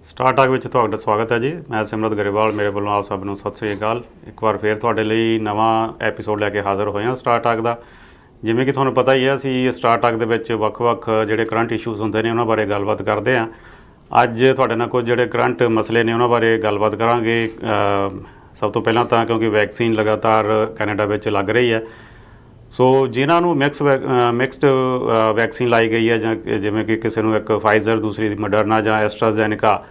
Star talk ਵਿੱਚ ਤੁਹਾਡਾ ਸਵਾਗਤ ਹੈ ਜੀ। ਮੈਂ ਸਿਮਰਤ ਗਰੇਵਾਲ, ਮੇਰੇ ਵੱਲੋਂ ਆਪ ਸਭ ਨੂੰ ਸਤਿ ਸ੍ਰੀ ਅਕਾਲ। ਇੱਕ ਵਾਰ ਫੇਰ ਤੁਹਾਡੇ ਲਈ ਨਵਾਂ ਐਪੀਸੋਡ ਲੈ ਕੇ ਹਾਜ਼ਰ ਹੋਏ ਹਾਂ ਸਟਾਰ ਟਾਕ ਦਾ। ਜਿਵੇਂ ਕਿ ਤੁਹਾਨੂੰ ਪਤਾ ਹੀ ਹੈ, ਅਸੀਂ ਸਟਾਰ ਟਾਕ ਦੇ ਵਿੱਚ ਵੱਖ-ਵੱਖ ਜਿਹੜੇ ਕਰੰਟ ਇਸ਼ੂਜ਼ ਹੁੰਦੇ ਨੇ ਉਹਨਾਂ ਬਾਰੇ ਗੱਲਬਾਤ ਕਰਦੇ ਹਾਂ। ਅੱਜ ਤੁਹਾਡੇ ਨਾਲ ਕੁਝ ਜਿਹੜੇ ਕਰੰਟ ਮਸਲੇ ਨੇ ਉਹਨਾਂ ਬਾਰੇ ਗੱਲਬਾਤ ਕਰਾਂਗੇ। ਸਭ ਤੋਂ ਪਹਿਲਾਂ ਤਾਂ ਕਿਉਂਕਿ ਵੈਕਸੀਨ ਲਗਾਤਾਰ ਕੈਨੇਡਾ ਵਿੱਚ ਲੱਗ ਰਹੀ ਹੈ, ਸੋ ਜਿਨ੍ਹਾਂ ਨੂੰ ਮਿਕਸਡ ਵੈਕਸੀਨ ਲਾਈ ਗਈ ਹੈ, ਜਾਂ ਜਿਵੇਂ ਕਿ ਕਿਸੇ ਨੂੰ ਇੱਕ ਫਾਈਜ਼ਰ, ਦੂਸਰੀ ਦੀ ਮੋਡਰਨਾ ਜਾਂ ਐਸਟਰਾਜ਼ੈਨੇਕਾ,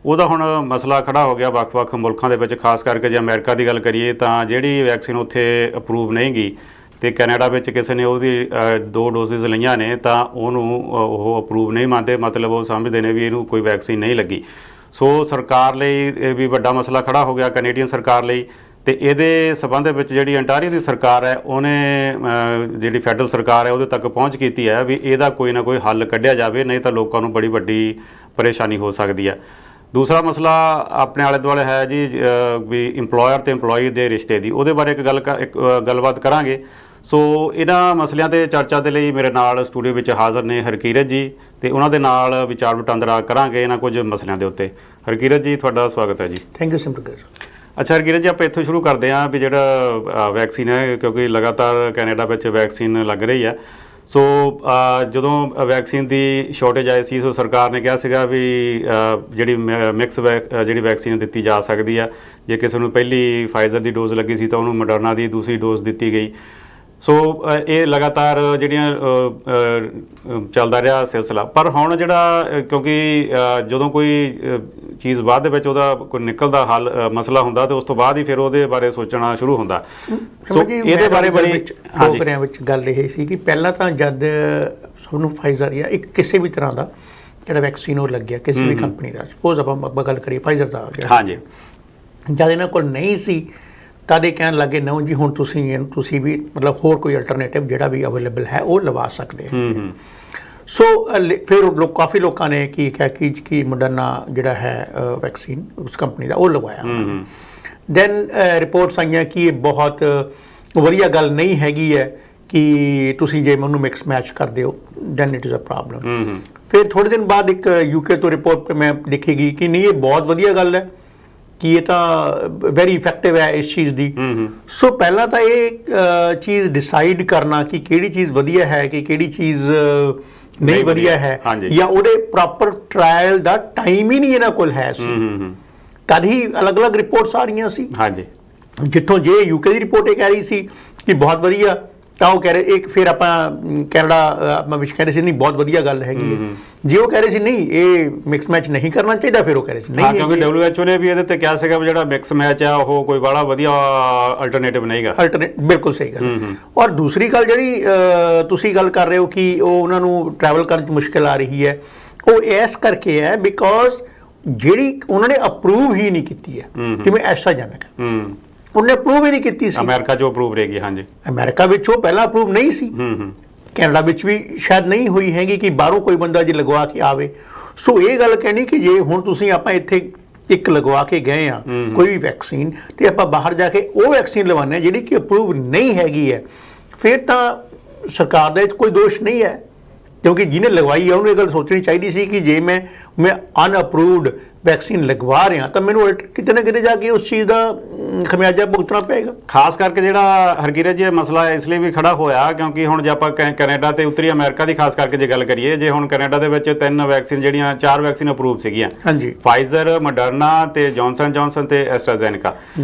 ਉਹਦਾ ਹੁਣ ਮਸਲਾ ਖੜਾ ਹੋ ਗਿਆ ਵੱਖ-ਵੱਖ ਮੁਲਕਾਂ ਦੇ ਵਿੱਚ। ਖਾਸ ਕਰਕੇ ਜੇ ਅਮਰੀਕਾ ਦੀ ਗੱਲ ਕਰੀਏ ਤਾਂ ਜਿਹੜੀ ਵੈਕਸੀਨ ਉੱਥੇ ਅਪਰੂਵ ਨਹੀਂ ਗਈ ਅਤੇ ਕੈਨੇਡਾ ਵਿੱਚ ਕਿਸੇ ਨੇ ਉਹਦੀ 2 ਡੋਜ਼ਿਸ ਲਈਆਂ ਨੇ ਤਾਂ ਉਹਨੂੰ ਉਹ ਅਪਰੂਵ ਨਹੀਂ ਮੰਨਦੇ, ਮਤਲਬ ਉਹ ਸਮਝਦੇ ਨੇ ਵੀ ਇਹਨੂੰ ਕੋਈ ਵੈਕਸੀਨ ਨਹੀਂ ਲੱਗੀ। ਸੋ ਸਰਕਾਰ ਲਈ ਇਹ ਵੀ ਵੱਡਾ ਮਸਲਾ ਖੜਾ ਹੋ ਗਿਆ, ਕੈਨੇਡੀਅਨ ਸਰਕਾਰ ਲਈ। ਅਤੇ ਇਹਦੇ ਸੰਬੰਧ ਵਿੱਚ ਜਿਹੜੀ ਅੰਟਾਰੀਓ ਦੀ ਸਰਕਾਰ ਹੈ ਉਹਨੇ ਜਿਹੜੀ ਫੈਡਰਲ ਸਰਕਾਰ ਹੈ ਉਹਦੇ ਤੱਕ ਪਹੁੰਚ ਕੀਤੀ ਹੈ ਵੀ ਇਹਦਾ ਕੋਈ ਨਾ ਕੋਈ ਹੱਲ ਕੱਢਿਆ ਜਾਵੇ, ਨਹੀਂ ਤਾਂ ਲੋਕਾਂ ਨੂੰ ਬੜੀ ਵੱਡੀ ਪਰੇਸ਼ਾਨੀ ਹੋ ਸਕਦੀ ਹੈ। ਦੂਸਰਾ ਮਸਲਾ ਆਪਣੇ ਆਲੇ ਦੁਆਲੇ ਹੈ ਜੀ ਵੀ ਇੰਪਲੋਇਰ ਅਤੇ ਇੰਪਲੋਈ ਦੇ ਰਿਸ਼ਤੇ ਦੀ, ਉਹਦੇ ਬਾਰੇ ਇੱਕ ਗੱਲਬਾਤ ਕਰਾਂਗੇ। ਸੋ ਇਹਨਾਂ ਮਸਲਿਆਂ 'ਤੇ ਚਰਚਾ ਦੇ ਲਈ ਮੇਰੇ ਨਾਲ ਸਟੂਡੀਓ ਵਿੱਚ ਹਾਜ਼ਰ ਨੇ ਹਰਕੀਰਤ ਜੀ, ਅਤੇ ਉਹਨਾਂ ਦੇ ਨਾਲ ਵਿਚਾਰ ਵਟਾਂਦਰਾ ਕਰਾਂਗੇ ਇਹਨਾਂ ਕੁਝ ਮਸਲਿਆਂ ਦੇ ਉੱਤੇ। ਹਰਕੀਰਤ ਜੀ, ਤੁਹਾਡਾ ਸਵਾਗਤ ਹੈ ਜੀ। ਥੈਂਕ ਯੂ ਸਿਮਰਤ। ਅੱਛਾ ਹਰਕੀਰਤ ਜੀ, ਆਪਾਂ ਇੱਥੋਂ ਸ਼ੁਰੂ ਕਰਦੇ ਹਾਂ ਵੀ ਜਿਹੜਾ ਵੈਕਸੀਨ ਹੈ, ਕਿਉਂਕਿ ਲਗਾਤਾਰ ਕੈਨੇਡਾ ਵਿੱਚ ਵੈਕਸੀਨ ਲੱਗ ਰਹੀ ਹੈ। ਸੋ ਜਦੋਂ ਵੈਕਸੀਨ ਦੀ ਸ਼ਾਰਟੇਜ ਆਈ ਸੀ, ਸੋ ਸਰਕਾਰ ਨੇ ਕਿਹਾ ਸੀਗਾ ਵੀ ਜਿਹੜੀ ਜਿਹੜੀ ਵੈਕਸੀਨ ਦਿੱਤੀ ਜਾ ਸਕਦੀ ਆ, ਜੇ ਕਿਸੇ ਨੂੰ ਪਹਿਲੀ ਫਾਈਜ਼ਰ ਦੀ ਡੋਜ਼ ਲੱਗੀ ਸੀ ਤਾਂ ਉਹਨੂੰ ਮੋਡਰਨਾ ਦੀ ਦੂਸਰੀ ਡੋਜ਼ ਦਿੱਤੀ ਗਈ। ਸੋ ਇਹ ਲਗਾਤਾਰ ਜਿਹੜੀਆਂ ਚੱਲਦਾ ਰਿਹਾ ਸਿਲਸਿਲਾ। ਪਰ ਹੁਣ ਜਿਹੜਾ ਕਿਉਂਕਿ ਜਦੋਂ ਕੋਈ ਚੀਜ਼ ਬਾਅਦ ਦੇ ਵਿੱਚ ਉਹਦਾ ਕੋਈ ਨਿਕਲਦਾ ਹੱਲ ਮਸਲਾ ਹੁੰਦਾ ਤਾਂ ਉਸ ਤੋਂ ਬਾਅਦ ਹੀ ਫਿਰ ਉਹਦੇ ਬਾਰੇ ਸੋਚਣਾ ਸ਼ੁਰੂ ਹੁੰਦਾ। ਸੋ ਇਹਦੇ ਬਾਰੇ ਬੜੀ ਟੋਕਰਿਆਂ ਵਿੱਚ ਗੱਲ ਇਹ ਸੀ ਕਿ ਪਹਿਲਾਂ ਤਾਂ ਜਦ ਸਭ ਨੂੰ ਫਾਈਜ਼ਰ ਜਾਂ ਇੱਕ ਕਿਸੇ ਵੀ ਤਰ੍ਹਾਂ ਦਾ ਜਿਹੜਾ ਵੈਕਸੀਨ ਉਹ ਲੱਗਿਆ ਕਿਸੇ ਵੀ ਕੰਪਨੀ ਦਾ, ਸਪੋਜ਼ ਆਪਾਂ ਗੱਲ ਕਰੀਏ ਫਾਈਜ਼ਰ ਦਾ, ਹਾਂਜੀ, ਜਦ ਇਹਨਾਂ ਕੋਲ ਨਹੀਂ ਸੀ ਤਦ ਇਹ ਕਹਿਣ ਲੱਗੇ ਨਹੀਂ ਜੀ ਹੁਣ ਤੁਸੀਂ ਵੀ ਮਤਲਬ ਹੋਰ ਕੋਈ ਅਲਟਰਨੇਟਿਵ ਜਿਹੜਾ ਵੀ ਅਵੇਲੇਬਲ ਹੈ ਉਹ ਲਵਾ ਸਕਦੇ ਹੋ। ਸੋ ਫਿਰ ਕਾਫੀ ਲੋਕਾਂ ਨੇ ਕੀ ਕਿਹਾ ਕਿ ਮੋਡਰਨਾ ਜਿਹੜਾ ਹੈ ਵੈਕਸੀਨ ਉਸ ਕੰਪਨੀ ਦਾ ਉਹ ਲਗਵਾਇਆ। ਦੈਨ ਰਿਪੋਰਟਸ ਆਈਆਂ ਕਿ ਇਹ ਬਹੁਤ ਵਧੀਆ ਗੱਲ ਨਹੀਂ ਹੈਗੀ ਹੈ ਕਿ ਤੁਸੀਂ ਜੇ ਮੈਨੂੰ ਮਿਕਸ ਮੈਚ ਕਰਦੇ ਹੋ, then it is a problem. ਫਿਰ ਥੋੜ੍ਹੇ ਦਿਨ ਬਾਅਦ ਇੱਕ UK ਤੋਂ ਰਿਪੋਰਟ ਮੈਂ ਦੇਖੇਗੀ ਕਿ ਨਹੀਂ, ਇਹ ਬਹੁਤ ਵਧੀਆ ਗੱਲ ਹੈ ਕਿ ਇਹ ਤਾਂ ਵੈਰੀ ਇਫੈਕਟਿਵ ਹੈ ਇਸ ਚੀਜ਼ ਦੀ। ਸੋ ਪਹਿਲਾਂ ਤਾਂ ਇਹ ਚੀਜ਼ ਡਿਸਾਈਡ ਕਰਨਾ ਕਿ ਕਿਹੜੀ ਚੀਜ਼ ਵਧੀਆ ਹੈ ਕਿ ਕਿਹੜੀ ਚੀਜ਼ ਨਹੀਂ ਵਧੀਆ ਹੈ, ਜਾਂ ਉਹਦੇ ਪ੍ਰੋਪਰ ਟਰਾਇਲ ਦਾ ਟਾਈਮ ਹੀ ਨਹੀਂ ਇਹਨਾਂ ਕੋਲ ਹੈ ਸੀ। ਤਦ ਹੀ ਅਲੱਗ-ਅਲੱਗ ਰਿਪੋਰਟਸ ਆ ਰਹੀਆਂ ਸੀ। ਜਿੱਥੋਂ ਜੇ UK ਦੀ ਰਿਪੋਰਟ ਇਹ ਕਹਿ ਰਹੀ ਸੀ ਕਿ ਬਹੁਤ ਵਧੀਆ, ਤਾਂ ਉਹ ਕਹਿ ਰਹੇ ਇੱਕ ਫਿਰ ਆਪਾਂ ਕੈਨੇਡਾ ਆਪਾਂ ਵਿੱਚ ਕਹਿ ਰਹੇ ਸੀ ਨਹੀਂ ਬਹੁਤ ਵਧੀਆ ਗੱਲ ਹੈਗੀ ਹੈ। ਜੇ ਉਹ ਕਹਿ ਰਹੇ ਸੀ ਨਹੀਂ ਇਹ ਮਿਕਸ ਮੈਚ ਨਹੀਂ ਕਰਨਾ ਚਾਹੀਦਾ, ਫਿਰ ਉਹ ਕਹਿ ਰਹੇ ਸੀ ਨਹੀਂ, ਕਿਉਂਕਿ WHO ਨੇ ਵੀ ਇਹਦੇ ਤੇ ਕਿਹਾ ਸੀਗਾ ਵੀ ਜਿਹੜਾ ਮਿਕਸ ਮੈਚ ਆ ਉਹ ਕੋਈ ਬੜਾ ਵਧੀਆ ਅਲਟਰਨੇਟਿਵ ਨਹੀਂਗਾ। ਬਿਲਕੁਲ ਸਹੀ ਗੱਲ। ਔਰ ਦੂਸਰੀ ਗੱਲ ਜਿਹੜੀ ਤੁਸੀਂ ਗੱਲ ਕਰ ਰਹੇ ਹੋ ਕਿ ਉਹ ਉਹਨਾਂ ਨੂੰ ਟਰੈਵਲ ਕਰਨ 'ਚ ਮੁਸ਼ਕਿਲ ਆ ਰਹੀ ਹੈ, ਉਹ ਇਸ ਕਰਕੇ ਹੈ ਬਿਕੋਜ਼ ਜਿਹੜੀ ਉਹਨਾਂ ਨੇ ਅਪਰੂਵ ਹੀ ਨਹੀਂ ਕੀਤੀ ਹੈ, ਜਿਵੇਂ ਐਸਟਰਾਜ਼ੈਨੇਕਾ ਉਹਨੇ ਅਪਰੂਵ ਹੀ ਨਹੀਂ ਕੀਤੀ ਸੀ। ਅਮਰੀਕਾ 'ਚ ਅਪਰੂਵ ਰਹੇਗੀ। ਹਾਂਜੀ, ਅਮਰੀਕਾ ਵਿੱਚ ਉਹ ਪਹਿਲਾਂ ਅਪਰੂਵ ਨਹੀਂ ਸੀ, ਕੈਨੇਡਾ ਵਿੱਚ ਵੀ ਸ਼ਾਇਦ ਨਹੀਂ ਹੋਈ ਹੈਗੀ ਕਿ ਬਾਹਰੋਂ ਕੋਈ ਬੰਦਾ ਜੇ ਲਗਵਾ ਕੇ ਆਵੇ। ਸੋ ਇਹ ਗੱਲ ਕਹਿਣੀ ਕਿ ਜੇ ਹੁਣ ਤੁਸੀਂ ਆਪਾਂ ਇੱਥੇ ਇੱਕ ਲਗਵਾ ਕੇ ਗਏ ਆ ਕੋਈ ਵੀ ਵੈਕਸੀਨ, ਅਤੇ ਆਪਾਂ ਬਾਹਰ ਜਾ ਕੇ ਉਹ ਵੈਕਸੀਨ ਲਵਾਉਂਦੇ ਹਾਂ ਜਿਹੜੀ ਕਿ ਅਪਰੂਵ ਨਹੀਂ ਹੈਗੀ ਹੈ, ਫਿਰ ਤਾਂ ਸਰਕਾਰ ਦਾ ਇਹ 'ਚ ਕੋਈ ਦੋਸ਼ ਨਹੀਂ ਹੈ, ਕਿਉਂਕਿ ਜਿਹਨੇ ਲਗਵਾਈ ਹੈ ਉਹਨੂੰ ਇਹ ਗੱਲ ਸੋਚਣੀ ਚਾਹੀਦੀ ਸੀ ਕਿ ਜੇ ਮੈਂ ਅਨਅਪਰੂਵਡ ਵੈਕਸੀਨ ਲਗਵਾ ਰਿਹਾ ਤਾਂ ਮੈਨੂੰ ਕਿਤੇ ਨਾ ਕਿਤੇ ਜਾ ਕੇ ਉਸ ਚੀਜ਼ ਦਾ ਖਮਿਆਜਾ ਭੁਗਤਣਾ ਪਏਗਾ। ਖਾਸ ਕਰਕੇ ਜਿਹੜਾ ਹਰਕੀਰਤ ਜੀ ਮਸਲਾ ਇਸ ਲਈ ਵੀ ਖੜਾ ਹੋਇਆ ਕਿਉਂਕਿ ਹੁਣ ਜੇ ਆਪਾਂ ਕੈਨੇਡਾ ਤੇ ਉੱਤਰੀ ਅਮਰੀਕਾ ਦੀ ਖਾਸ ਕਰਕੇ ਜੇ ਗੱਲ ਕਰੀਏ, ਜੇ ਹੁਣ ਕੈਨੇਡਾ ਦੇ ਵਿੱਚ 4 ਵੈਕਸੀਨ ਅਪਰੂਵ ਸੀਗੀਆਂ, ਹਾਂਜੀ, ਫਾਈਜ਼ਰ, ਮੋਡਰਨਾ ਤੇ ਜੌਨਸਨ ਜੌਨਸਨ ਤੇ ਐਸਟਰਾਜ਼ੈਨੇਕਾ,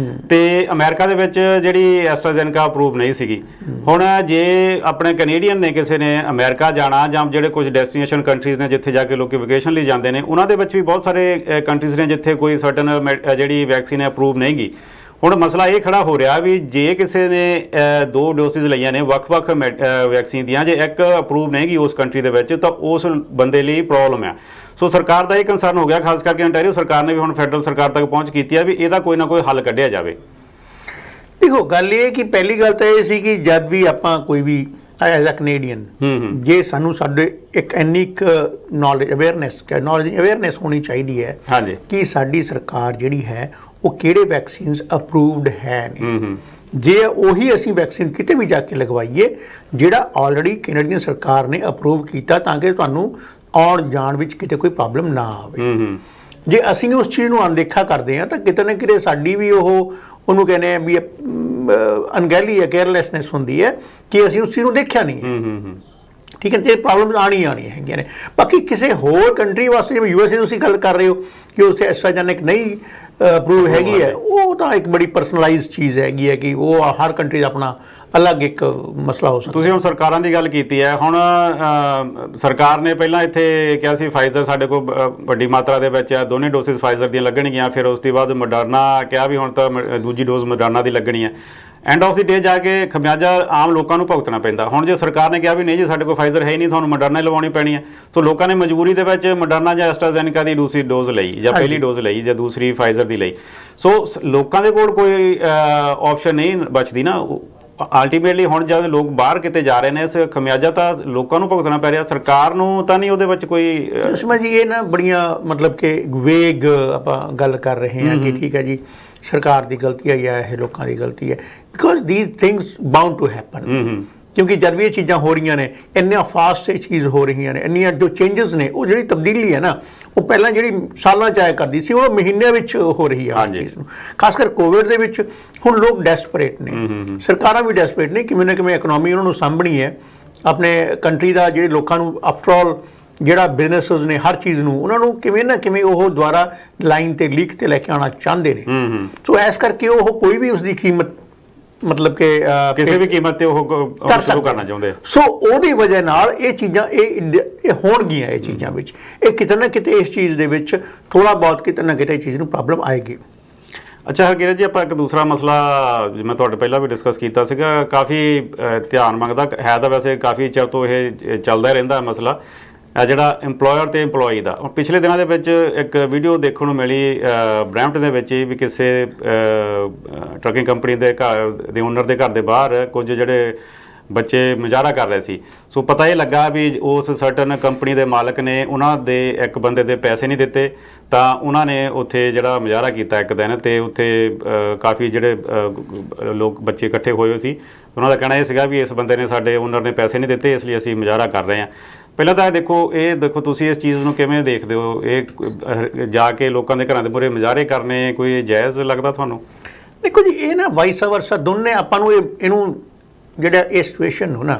ਤੇ ਅਮਰੀਕਾ ਦੇ ਵਿੱਚ ਜਿਹੜੀ ਐਸਟਰਾਜ਼ੈਨੇਕਾ ਅਪਰੂਵ ਨਹੀਂ ਸੀਗੀ। ਹੁਣ ਜੇ ਆਪਣੇ ਕੈਨੇਡੀਅਨ ਨੇ ਕਿਸੇ ਨੇ ਅਮਰੀਕਾ ਜਾਣਾ, ਜਾਂ ਜਿਹੜੇ ਕੁਝ ਡੈਸਟੀਨੇਸ਼ਨ ਕੰਟਰੀਜ਼ ਨੇ ਜਿੱਥੇ ਜਾ ਕੇ ਲੋਕ ਵੈਕੇਸ਼ਨ ਲਈ ਜਾਂਦੇ ਨੇ, ਉਹਨਾਂ ਦੇ ਵਿੱਚ ਵੀ ਬਹੁਤ ਸਾਰੇ ਕੰਟਰੀਜ਼ ਨੇ ਜਿੱਥੇ ਕੋਈ ਸਰਟਨ ਜਿਹੜੀ ਵੈਕਸੀਨ ਹੈ ਅਪਰੂਵ ਨਹੀਂ ਗੀ। ਹੁਣ ਮਸਲਾ ਇਹ ਖੜਾ ਹੋ ਰਿਹਾ ਵੀ ਜੇ ਕਿਸੇ ਨੇ 2 ਡੋਸਿਸ ਲਈਆਂ ਨੇ ਵੱਖ-ਵੱਖ ਵੈਕਸੀਨ ਦੀਆਂ, ਜੇ ਇੱਕ ਅਪਰੂਵ ਨਹੀਂ ਗੀ ਉਸ ਕੰਟਰੀ ਦੇ ਵਿੱਚ, ਤਾਂ ਉਸ ਬੰਦੇ ਲਈ ਪ੍ਰੋਬਲਮ ਹੈ। ਸੋ ਸਰਕਾਰ ਦਾ ਇਹ ਕੰਸਰਨ ਹੋ ਗਿਆ, ਖਾਸ ਕਰਕੇ ਅੰਟਾਰੀਓ ਸਰਕਾਰ ਨੇ ਵੀ ਹੁਣ ਫੈਡਰਲ ਸਰਕਾਰ ਤੱਕ ਪਹੁੰਚ ਕੀਤੀ ਹੈ ਵੀ ਇਹਦਾ ਕੋਈ ਨਾ ਕੋਈ ਹੱਲ ਕੱਢਿਆ ਜਾਵੇ। ਦੇਖੋ, ਗੱਲ ਇਹ ਕਿ ਪਹਿਲੀ ਗੱਲ ਤਾਂ ਇਹ ਸੀ ਕਿ ਜਦ ਵੀ ਆਪਾਂ ਕੋਈ ਵੀ ਐਜ਼ ਅ ਕੈਨੇਡੀਅਨ, ਜੇ ਸਾਨੂੰ ਸਾਡੇ ਇੱਕ ਇੰਨੀ ਨੌਲੇਜ ਅਵੇਅਰਨੈਸ ਹੋਣੀ ਚਾਹੀਦੀ ਹੈ ਕਿ ਸਾਡੀ ਸਰਕਾਰ ਜਿਹੜੀ ਹੈ ਉਹ ਕਿਹੜੇ ਵੈਕਸੀਨਸ ਅਪਰੂਵਡ ਹੈ ਨੇ। ਜੇ ਉਹੀ ਅਸੀਂ ਵੈਕਸੀਨ ਕਿਤੇ ਵੀ ਜਾ ਕੇ ਲਗਵਾਈਏ ਜਿਹੜਾ ਆਲਰੇਡੀ ਕੈਨੇਡੀਅਨ ਸਰਕਾਰ ਨੇ ਅਪਰੂਵ ਕੀਤਾ, ਤਾਂ ਕਿ ਤੁਹਾਨੂੰ ਆਉਣ ਜਾਣ ਵਿੱਚ ਕਿਤੇ ਕੋਈ ਪ੍ਰੋਬਲਮ ਨਾ ਆਵੇ। ਜੇ ਅਸੀਂ ਉਸ ਚੀਜ਼ ਨੂੰ ਅਣਦੇਖਾ ਕਰਦੇ ਹਾਂ ਤਾਂ ਕਿਤੇ ਨਾ ਕਿਤੇ ਸਾਡੀ ਵੀ ਉਹਨੂੰ ਕਹਿੰਦੇ ਆ ਵੀ ਅਣਗਹਿਲੀ ਹੈ, ਕੇਅਰਲੈਸਨੈਸ ਹੁੰਦੀ ਹੈ ਕਿ ਅਸੀਂ ਉਸ ਚੀਜ਼ ਨੂੰ ਦੇਖਿਆ ਨਹੀਂ ਹੈ। ਠੀਕ ਹੈ, ਤੇ ਪ੍ਰੋਬਲਮਸ ਆਉਣੀਆਂ ਹੈਗੀਆਂ ਨੇ। ਬਾਕੀ ਕਿਸੇ ਹੋਰ ਕੰਟਰੀ ਵਾਸਤੇ ਜਿਵੇਂ USA ਤੁਸੀਂ ਗੱਲ ਕਰ ਰਹੇ ਹੋ ਕਿ ਉੱਥੇ ਐਸਟਰਾਜੈਨਿਕ ਨਹੀਂ ਅਪਰੂਵ ਹੈਗੀ ਹੈ, ਉਹ ਤਾਂ ਇੱਕ ਬੜੀ ਪਰਸਨਲਾਈਜ਼ਡ ਚੀਜ਼ ਹੈਗੀ ਹੈ ਕਿ ਉਹ ਹਰ ਕੰਟਰੀ ਦਾ ਆਪਣਾ ਅਲੱਗ ਇੱਕ ਮਸਲਾ ਹੋ ਸਕਦਾ। ਤੁਸੀਂ ਹੁਣ ਸਰਕਾਰਾਂ ਦੀ ਗੱਲ ਕੀਤੀ ਹੈ, ਹੁਣ ਸਰਕਾਰ ਨੇ ਪਹਿਲਾਂ ਇੱਥੇ ਕਿਹਾ ਸੀ ਫਾਈਜ਼ਰ ਸਾਡੇ ਕੋਲ ਵੱਡੀ ਮਾਤਰਾ ਦੇ ਵਿੱਚ ਹੈ, ਦੋਨੇ ਡੋਸਿਸ ਫਾਈਜ਼ਰ ਦੀਆਂ ਲੱਗਣਗੀਆਂ, ਫਿਰ ਉਸ ਤੋਂ ਬਾਅਦ ਮੋਡਰਨਾ ਕਿਹਾ ਵੀ ਹੁਣ ਤਾਂ ਦੂਜੀ ਡੋਜ਼ ਮੋਡਰਨਾ ਦੀ ਲੱਗਣੀ ਹੈ। ਐਂਡ ਆਫ ਦੀ ਡੇ ਜਾ ਕੇ ਖਮਿਆਜਾ ਆਮ ਲੋਕਾਂ ਨੂੰ ਭੁਗਤਣਾ ਪੈਂਦਾ। ਹੁਣ ਜੇ ਸਰਕਾਰ ਨੇ ਕਿਹਾ ਵੀ ਨਹੀਂ ਜੀ ਸਾਡੇ ਕੋਲ ਫਾਈਜ਼ਰ ਹੈ ਹੀ ਨਹੀਂ, ਤੁਹਾਨੂੰ ਮੋਡਰਨਾ ਹੀ ਲਵਾਉਣੀ ਪੈਣੀ ਹੈ, ਸੋ ਲੋਕਾਂ ਨੇ ਮਜਬੂਰੀ ਦੇ ਵਿੱਚ ਮੋਡਰਨਾ ਜਾਂ ਐਸਟਰਾਜ਼ੈਨੇਕਾ ਦੀ ਦੂਸਰੀ ਡੋਜ਼ ਲਈ, ਜਾਂ ਪਹਿਲੀ ਡੋਜ਼ ਲਈ, ਜਾਂ ਦੂਸਰੀ ਫਾਈਜ਼ਰ ਦੀ ਲਈ। ਸੋ ਲੋਕਾਂ ਦੇ ਕੋਲ ਕੋਈ ਆਪਸ਼ਨ ਨਹੀਂ ਬਚਦੀ ਨਾ। ਅਲਟੀਮੇਟਲੀ ਹੁਣ ਜਦ ਲੋਕ ਬਾਹਰ ਕਿਤੇ ਜਾ ਰਹੇ ਨੇ, ਇਸ ਖਮਿਆਜਾ ਤਾਂ ਲੋਕਾਂ ਨੂੰ ਭੁਗਤਣਾ ਪੈ ਰਿਹਾ, ਸਰਕਾਰ ਨੂੰ ਤਾਂ ਨਹੀਂ ਉਹਦੇ ਵਿੱਚ ਕੋਈ। ਸੁਸ਼ਮਾ ਜੀ ਇਹ ਨਾ ਬੜੀਆਂ ਮਤਲਬ ਕਿ ਵੇਗ ਆਪਾਂ ਗੱਲ ਕਰ ਰਹੇ ਹਾਂ ਕਿ ਠੀਕ ਹੈ ਜੀ ਸਰਕਾਰ ਦੀ ਗਲਤੀ ਹੈ ਜਾਂ ਇਹ ਲੋਕਾਂ ਦੀ ਗਲਤੀ ਹੈ, because these things bound to happen. ਕਿਉਂਕਿ ਜਦ ਵੀ ਇਹ ਚੀਜ਼ਾਂ ਹੋ ਰਹੀਆਂ ਨੇ, ਇੰਨੀਆਂ ਫਾਸਟ ਇਹ ਚੀਜ਼ ਹੋ ਰਹੀਆਂ ਨੇ, ਇੰਨੀਆਂ ਜੋ ਚੇਂਜਸ ਨੇ, ਉਹ ਜਿਹੜੀ ਤਬਦੀਲੀ ਹੈ ਨਾ, ਉਹ ਪਹਿਲਾਂ ਜਿਹੜੀ ਸਾਲਾਂ 'ਚ ਆਇਆ ਕਰਦੀ ਸੀ, ਉਹ ਮਹੀਨਿਆਂ ਵਿੱਚ ਹੋ ਰਹੀ ਹੈ ਇਸ ਚੀਜ਼ ਨੂੰ। ਖਾਸ ਕਰ ਕੋਵਿਡ ਦੇ ਵਿੱਚ ਹੁਣ ਲੋਕ ਡੈਸਪਰੇਟ ਨੇ, ਸਰਕਾਰਾਂ ਵੀ ਡੈਸਪਰੇਟ ਨੇ, ਕਿਵੇਂ ਨਾ ਕਿਵੇਂ ਇਕਨੋਮੀ ਉਹਨਾਂ ਨੂੰ ਸਾਂਭਣੀ ਹੈ, ਆਪਣੇ ਕੰਟਰੀ ਦਾ ਜਿਹੜੇ ਲੋਕਾਂ ਨੂੰ ਆਫਟਰ ਆਲ ਜਿਹੜਾ ਬਿਜ਼ਨੈਸਸ ਨੇ ਹਰ ਚੀਜ਼ ਨੂੰ ਉਹਨਾਂ ਨੂੰ ਕਿਵੇਂ ਨਾ ਕਿਵੇਂ ਉਹ ਦੁਬਾਰਾ ਲਾਈਨ ਤੇ ਲੀਕ ਤੇ ਲੈ ਕੇ ਆਉਣਾ ਚਾਹੁੰਦੇ ਨੇ। ਸੋ ਇਸ ਕਰਕੇ ਉਹ ਕੋਈ ਵੀ ਉਸਦੀ ਕੀਮਤ ਮਤਲਬ ਕਿ ਕਿਸੇ ਵੀ ਕੀਮਤ ਤੇ ਉਹ ਸ਼ੁਰੂ ਕਰਨਾ ਚਾਹੁੰਦੇ ਆ। ਸੋ ਉਹਦੀ ਵਜ੍ਹਾ ਨਾਲ ਇਹ ਚੀਜ਼ਾਂ ਇਹ ਹੋਣਗੀਆਂ, ਇਹ ਚੀਜ਼ਾਂ ਵਿੱਚ ਇਹ ਕਿਤੇ ਨਾ ਕਿਤੇ ਇਸ ਚੀਜ਼ ਦੇ ਵਿੱਚ ਥੋੜਾ ਬਹੁਤ ਕਿਤੇ ਨਾ ਕਿਤੇ ਚੀਜ਼ ਨੂੰ ਪ੍ਰੋਬਲਮ ਆਏਗੀ। ਅੱਛਾ ਹਰਕਿਰਤ ਜੀ, ਆਪਾਂ ਇੱਕ ਦੂਸਰਾ ਮਸਲਾ ਜਿਵੇਂ ਤੁਹਾਡੇ ਪਹਿਲਾਂ ਵੀ ਡਿਸਕਸ ਕੀਤਾ ਸੀਗਾ, ਕਾਫੀ ਧਿਆਨ ਮੰਗਦਾ ਹੈ, ਤਾਂ ਵੈਸੇ ਕਾਫੀ ਚਿਰ ਤੋਂ ਇਹ ਚੱਲਦਾ ਹੀ ਰਹਿੰਦਾ ਮਸਲਾ, ਜਿਹੜਾ ਇੰਪਲੋਇਰ ਤੇ ਇੰਪਲੋਈ ਦਾ। ਪਿਛਲੇ ਦਿਨਾਂ ਦੇ ਵਿੱਚ ਇੱਕ ਵੀਡੀਓ ਦੇਖਣ ਨੂੰ ਮਿਲੀ ਬਰੈਂਪਟਨ ਦੇ ਵਿੱਚ ਵੀ ਕਿਸੇ ਟਰੱਕਿੰਗ ਕੰਪਨੀ ਦੇ ਘਰ ਦੇ ਓਨਰ ਦੇ ਘਰ ਦੇ ਬਾਹਰ ਕੁਝ ਜਿਹੜੇ ਬੱਚੇ ਮੁਜ਼ਾਹਰਾ ਕਰ ਰਹੇ ਸੀ। ਸੋ ਪਤਾ ਇਹ ਲੱਗਾ ਵੀ ਉਸ ਸਰਟਨ ਕੰਪਨੀ ਦੇ ਮਾਲਕ ਨੇ ਉਹਨਾਂ ਦੇ ਇੱਕ ਬੰਦੇ ਦੇ ਪੈਸੇ ਨਹੀਂ ਦਿੱਤੇ, ਤਾਂ ਉਹਨਾਂ ਨੇ ਉੱਥੇ ਜਿਹੜਾ ਮੁਜ਼ਾਹਰਾ ਕੀਤਾ ਇੱਕ ਦਿਨ, ਤੇ ਉੱਥੇ ਕਾਫੀ ਜਿਹੜੇ ਲੋਕ ਬੱਚੇ ਇਕੱਠੇ ਹੋਏ ਸੀ। ਉਹਨਾਂ ਦਾ ਕਹਿਣਾ ਇਹ ਸੀਗਾ ਵੀ ਇਸ ਬੰਦੇ ਨੇ ਸਾਡੇ ਓਨਰ ਨੇ ਪੈਸੇ ਨਹੀਂ ਦਿੱਤੇ, ਇਸ ਲਈ ਅਸੀਂ ਮੁਜ਼ਾਹਰਾ ਕਰ ਰਹੇ ਹਾਂ। ਪਹਿਲਾਂ ਤਾਂ ਇਹ ਦੇਖੋ ਤੁਸੀਂ ਇਸ ਚੀਜ਼ ਨੂੰ ਕਿਵੇਂ ਦੇਖਦੇ ਹੋ? ਇਹ ਜਾ ਕੇ ਲੋਕਾਂ ਦੇ ਘਰਾਂ ਦੇ ਮੂਹਰੇ ਮੁਜ਼ਾਹਰੇ ਕਰਨੇ ਕੋਈ ਜਾਇਜ਼ ਲੱਗਦਾ ਤੁਹਾਨੂੰ? ਦੇਖੋ ਜੀ, ਇਹ ਨਾ ਵਾਈਸ ਵਰਸਾ ਦੋਨੇ ਆਪਾਂ ਨੂੰ ਇਹਨੂੰ ਜਿਹੜਾ ਇਹ ਸਿਚੁਏਸ਼ਨ ਨੂੰ ਨਾ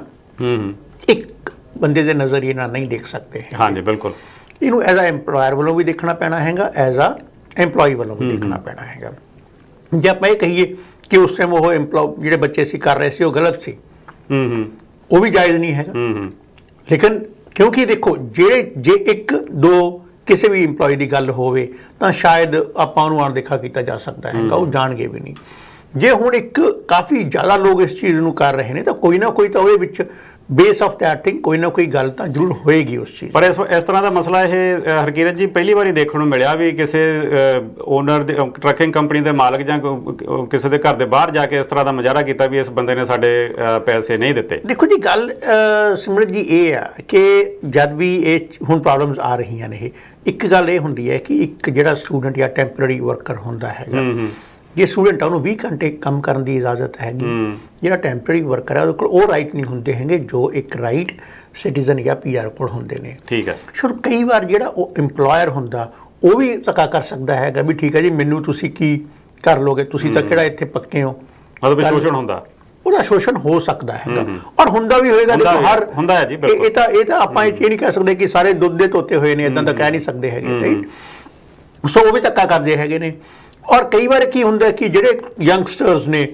ਇੱਕ ਬੰਦੇ ਦੇ ਨਜ਼ਰੀਏ ਨਾਲ ਨਹੀਂ ਦੇਖ ਸਕਦੇ। ਹਾਂਜੀ ਬਿਲਕੁਲ, ਇਹਨੂੰ ਐਜ਼ ਆ ਐਮਪਲੋਇਰ ਵੱਲੋਂ ਵੀ ਦੇਖਣਾ ਪੈਣਾ ਹੈਗਾ, ਐਜ਼ ਆ ਐਮਪਲੋਈ ਵੱਲੋਂ ਵੀ ਦੇਖਣਾ ਪੈਣਾ ਹੈਗਾ। ਜੇ ਆਪਾਂ ਇਹ ਕਹੀਏ ਕਿ ਉਸ ਟਾਈਮ ਉਹ ਜਿਹੜੇ ਬੱਚੇ ਸੀ ਕਰ ਰਹੇ ਸੀ ਉਹ ਗਲਤ ਸੀ, ਉਹ ਵੀ ਜਾਇਜ਼ ਨਹੀਂ ਹੈਗਾ। ਲੇਕਿਨ ਕਿਉਂਕਿ ਦੇਖੋ ਜੇ ਇੱਕ ਦੋ ਕਿਸੇ ਵੀ ਇੰਪਲੋਈ ਦੀ ਗੱਲ ਹੋਵੇ ਤਾਂ ਸ਼ਾਇਦ ਆਪਾਂ ਉਹਨੂੰ ਅਣਦੇਖਾ ਕੀਤਾ ਜਾ ਸਕਦਾ ਹੈਗਾ, ਉਹ ਜਾਣਗੇ ਵੀ ਨਹੀਂ। ਜੇ ਹੁਣ ਇੱਕ ਕਾਫੀ ਜ਼ਿਆਦਾ ਲੋਕ ਇਸ ਚੀਜ਼ ਨੂੰ ਕਰ ਰਹੇ ਨੇ ਤਾਂ ਕੋਈ ਨਾ ਕੋਈ ਤਾਂ ਉਹਦੇ ਵਿੱਚ ਬੇਸ ਆਫ ਦੈਟ ਥਿੰਗ ਕੋਈ ਨਾ ਕੋਈ ਗੱਲ ਤਾਂ ਜ਼ਰੂਰ ਹੋਏਗੀ ਉਸ ਚੀਜ਼। ਪਰ ਇਸ ਤਰ੍ਹਾਂ ਦਾ ਮਸਲਾ ਇਹ ਹਰਕਿਰਤ ਜੀ ਪਹਿਲੀ ਵਾਰੀ ਦੇਖਣ ਨੂੰ ਮਿਲਿਆ ਵੀ ਕਿਸੇ ਓਨਰ ਦੇ ਟਰੱਕਿੰਗ ਕੰਪਨੀ ਦੇ ਮਾਲਕ ਜਾਂ ਕਿਸੇ ਦੇ ਘਰ ਦੇ ਬਾਹਰ ਜਾ ਕੇ ਇਸ ਤਰ੍ਹਾਂ ਦਾ ਮੁਜ਼ਾਹਰਾ ਕੀਤਾ ਵੀ ਇਸ ਬੰਦੇ ਨੇ ਸਾਡੇ ਪੈਸੇ ਨਹੀਂ ਦਿੱਤੇ। ਦੇਖੋ ਜੀ, ਗੱਲ ਸਿਮਰਤ ਜੀ ਇਹ ਆ ਕਿ ਜਦ ਵੀ ਇਹ ਹੁਣ ਪ੍ਰੋਬਲਮਸ ਆ ਰਹੀਆਂ ਨੇ, ਇੱਕ ਗੱਲ ਇਹ ਹੁੰਦੀ ਹੈ ਕਿ ਇੱਕ ਜਿਹੜਾ ਸਟੂਡੈਂਟ ਜਾਂ ਟੈਂਪਰੇਰੀ ਵਰਕਰ ਹੁੰਦਾ ਹੈਗਾ, ਜੇ ਸਟੂਡੈਂਟ ਆ ਉਹਨੂੰ 20 ਘੰਟੇ ਕੰਮ ਕਰਨ ਦੀ ਇਜਾਜ਼ਤ ਹੈਗੀ, ਜਿਹੜਾ ਟੈਂਪਰੇਰੀ ਵਰਕਰ ਹੈ ਉਹਦੇ ਕੋਲ ਉਹ ਰਾਈਟ ਨਹੀਂ ਹੁੰਦੇ ਹੈਗੇ ਜੋ ਇੱਕ ਰਾਈਟ ਸਿਟੀਜ਼ਨ ਜਾਂ PR ਕੋਲ ਹੁੰਦੇ ਨੇ। ਠੀਕ ਹੈ। ਸੋ ਕਈ ਵਾਰ ਜਿਹੜਾ ਉਹ ਇੰਪਲੋਇਰ ਹੁੰਦਾ ਉਹ ਵੀ ਧੱਕਾ ਕਰ ਸਕਦਾ ਹੈਗਾ ਵੀ ਠੀਕ ਹੈ ਜੀ ਮੈਨੂੰ ਤੁਸੀਂ ਕੀ ਕਰ ਲੋਗੇ, ਤੁਸੀਂ ਤਾਂ ਕਿਹੜਾ ਇੱਥੇ ਪੱਕੇ ਹੋ, ਮਤਲਬ ਸ਼ੋਸ਼ਣ ਹੁੰਦਾ, ਉਹਦਾ ਸ਼ੋਸ਼ਣ ਹੋ ਸਕਦਾ ਹੈਗਾ ਔਰ ਹੁੰਦਾ ਵੀ ਹੋਏਗਾ। ਦੇਖੋ ਹਰ ਹੁੰਦਾ ਹੈ ਜੀ, ਇਹ ਤਾਂ ਆਪਾਂ ਇਹ ਨਹੀਂ ਕਹਿ ਸਕਦੇ ਕਿ ਸਾਰੇ ਦੁੱਧ ਦੇ ਧੋਤੇ ਹੋਏ ਨੇ, ਇਦਾਂ ਤਾਂ ਕਹਿ ਨਹੀਂ ਸਕਦੇ ਹੈਗੇ, ਰਾਈਟ। ਸੋ ਉਹ ਵੀ ਧੱਕਾ ਕਰਦੇ ਹੈਗੇ ਨੇ। ਔਰ ਕਈ ਵਾਰ ਕੀ ਹੁੰਦਾ ਕਿ ਜਿਹੜੇ ਯੰਗਸਟਰਸ ਨੇ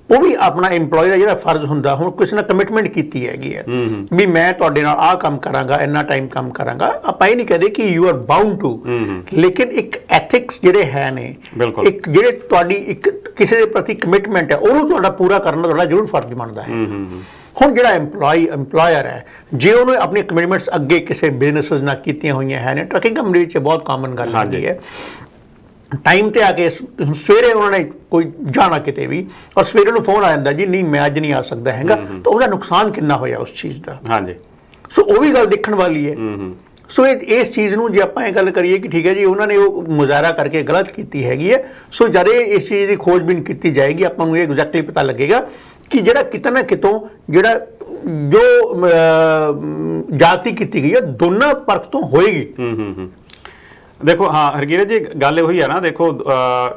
ਉਹ ਵੀ ਆਪਣਾ ਇੰਪਲੋਈ ਦਾ ਜਿਹੜਾ ਫਰਜ਼ ਹੁੰਦਾ, ਹੁਣ ਕਿਸੇ ਨਾਲ ਕਮਿਟਮੈਂਟ ਕੀਤੀ ਹੈਗੀ ਹੈ ਵੀ ਮੈਂ ਤੁਹਾਡੇ ਨਾਲ ਆਹ ਕੰਮ ਕਰਾਂਗਾ, ਇੰਨਾ ਟਾਈਮ ਕੰਮ ਕਰਾਂਗਾ, ਆਪਾਂ ਇਹ ਨਹੀਂ ਕਹਦੇ ਕਿ ਯੂ ਆਰ ਬਾਉਂਡ ਟੂ, ਲੇਕਿਨ ਇੱਕ ਐਥਿਕਸ ਜਿਹੜੇ ਹੈ ਨੇ, ਇੱਕ ਜਿਹੜੇ ਤੁਹਾਡੀ ਇੱਕ ਕਿਸੇ ਦੇ ਪ੍ਰਤੀ ਕਮਿਟਮੈਂਟ ਹੈ ਉਹਨੂੰ ਤੁਹਾਡਾ ਪੂਰਾ ਕਰਨਾ ਤੁਹਾਡਾ ਜ਼ਰੂਰ ਫਰਜ਼ ਬਣਦਾ ਹੈ। ਹੁਣ ਜਿਹੜਾ ਇੰਪਲੋਇਰ ਹੈ ਜੇ ਉਹਨੇ ਆਪਣੀ ਕਮਿਟਮੈਂਟਸ ਅੱਗੇ ਕਿਸੇ ਬਿਜ਼ਨੈਸਿਸ ਨਾਲ ਕੀਤੀਆਂ ਹੋਈਆਂ ਹੈ ਨੇ, ਟਰੱਕਿੰਗ ਕੰਪਨੀ ਵਿੱਚ ਬਹੁਤ ਕਾਮਨ ਗੱਲ ਹੁੰਦੀ ਹੈ, ਟਾਈਮ ਤੇ ਆ ਕੇ ਸਵੇਰੇ ਉਹਨਾਂ ਨੇ ਕੋਈ ਜਾਣਾ ਕਿਤੇ ਵੀ ਔਰ ਸਵੇਰੇ ਨੂੰ ਫੋਨ ਆ ਜਾਂਦਾ ਜੀ ਨਹੀਂ ਮੈਂ ਅੱਜ ਨਹੀਂ ਆ ਸਕਦਾ ਹੈਗਾ, ਤਾਂ ਉਹਦਾ ਨੁਕਸਾਨ ਕਿੰਨਾ ਹੋਇਆ ਉਸ ਚੀਜ਼ ਦਾ। ਹਾਂਜੀ। ਸੋ ਉਹ ਵੀ ਗੱਲ ਦੇਖਣ ਵਾਲੀ ਹੈ। ਸੋ ਇਸ ਚੀਜ਼ ਨੂੰ ਜੇ ਆਪਾਂ ਇਹ ਗੱਲ ਕਰੀਏ ਕਿ ਠੀਕ ਹੈ ਜੀ ਉਹਨਾਂ ਨੇ ਉਹ ਮੁਜ਼ਾਹਰਾ ਕਰਕੇ ਗਲਤ ਕੀਤੀ ਹੈਗੀ ਹੈ, ਸੋ ਜਦ ਇਸ ਚੀਜ਼ ਦੀ ਖੋਜਬੀਨ ਕੀਤੀ ਜਾਏਗੀ ਆਪਾਂ ਨੂੰ ਇਹ ਐਗਜ਼ੈਕਟਲੀ ਪਤਾ ਲੱਗੇਗਾ ਕਿ ਜਿਹੜਾ ਕਿਤੇ ਨਾ ਕਿਤੋਂ ਜਿਹੜਾ ਜੋ ਜਾਤੀ ਕੀਤੀ ਗਈ ਹੈ ਦੋਨਾਂ ਪਰਖ ਤੋਂ ਹੋਏਗੀ। ਦੇਖੋ ਹਾਂ ਹਰਕੀਰਤ ਜੀ ਗੱਲ ਉਹੀ ਹੈ ਨਾ, ਦੇਖੋ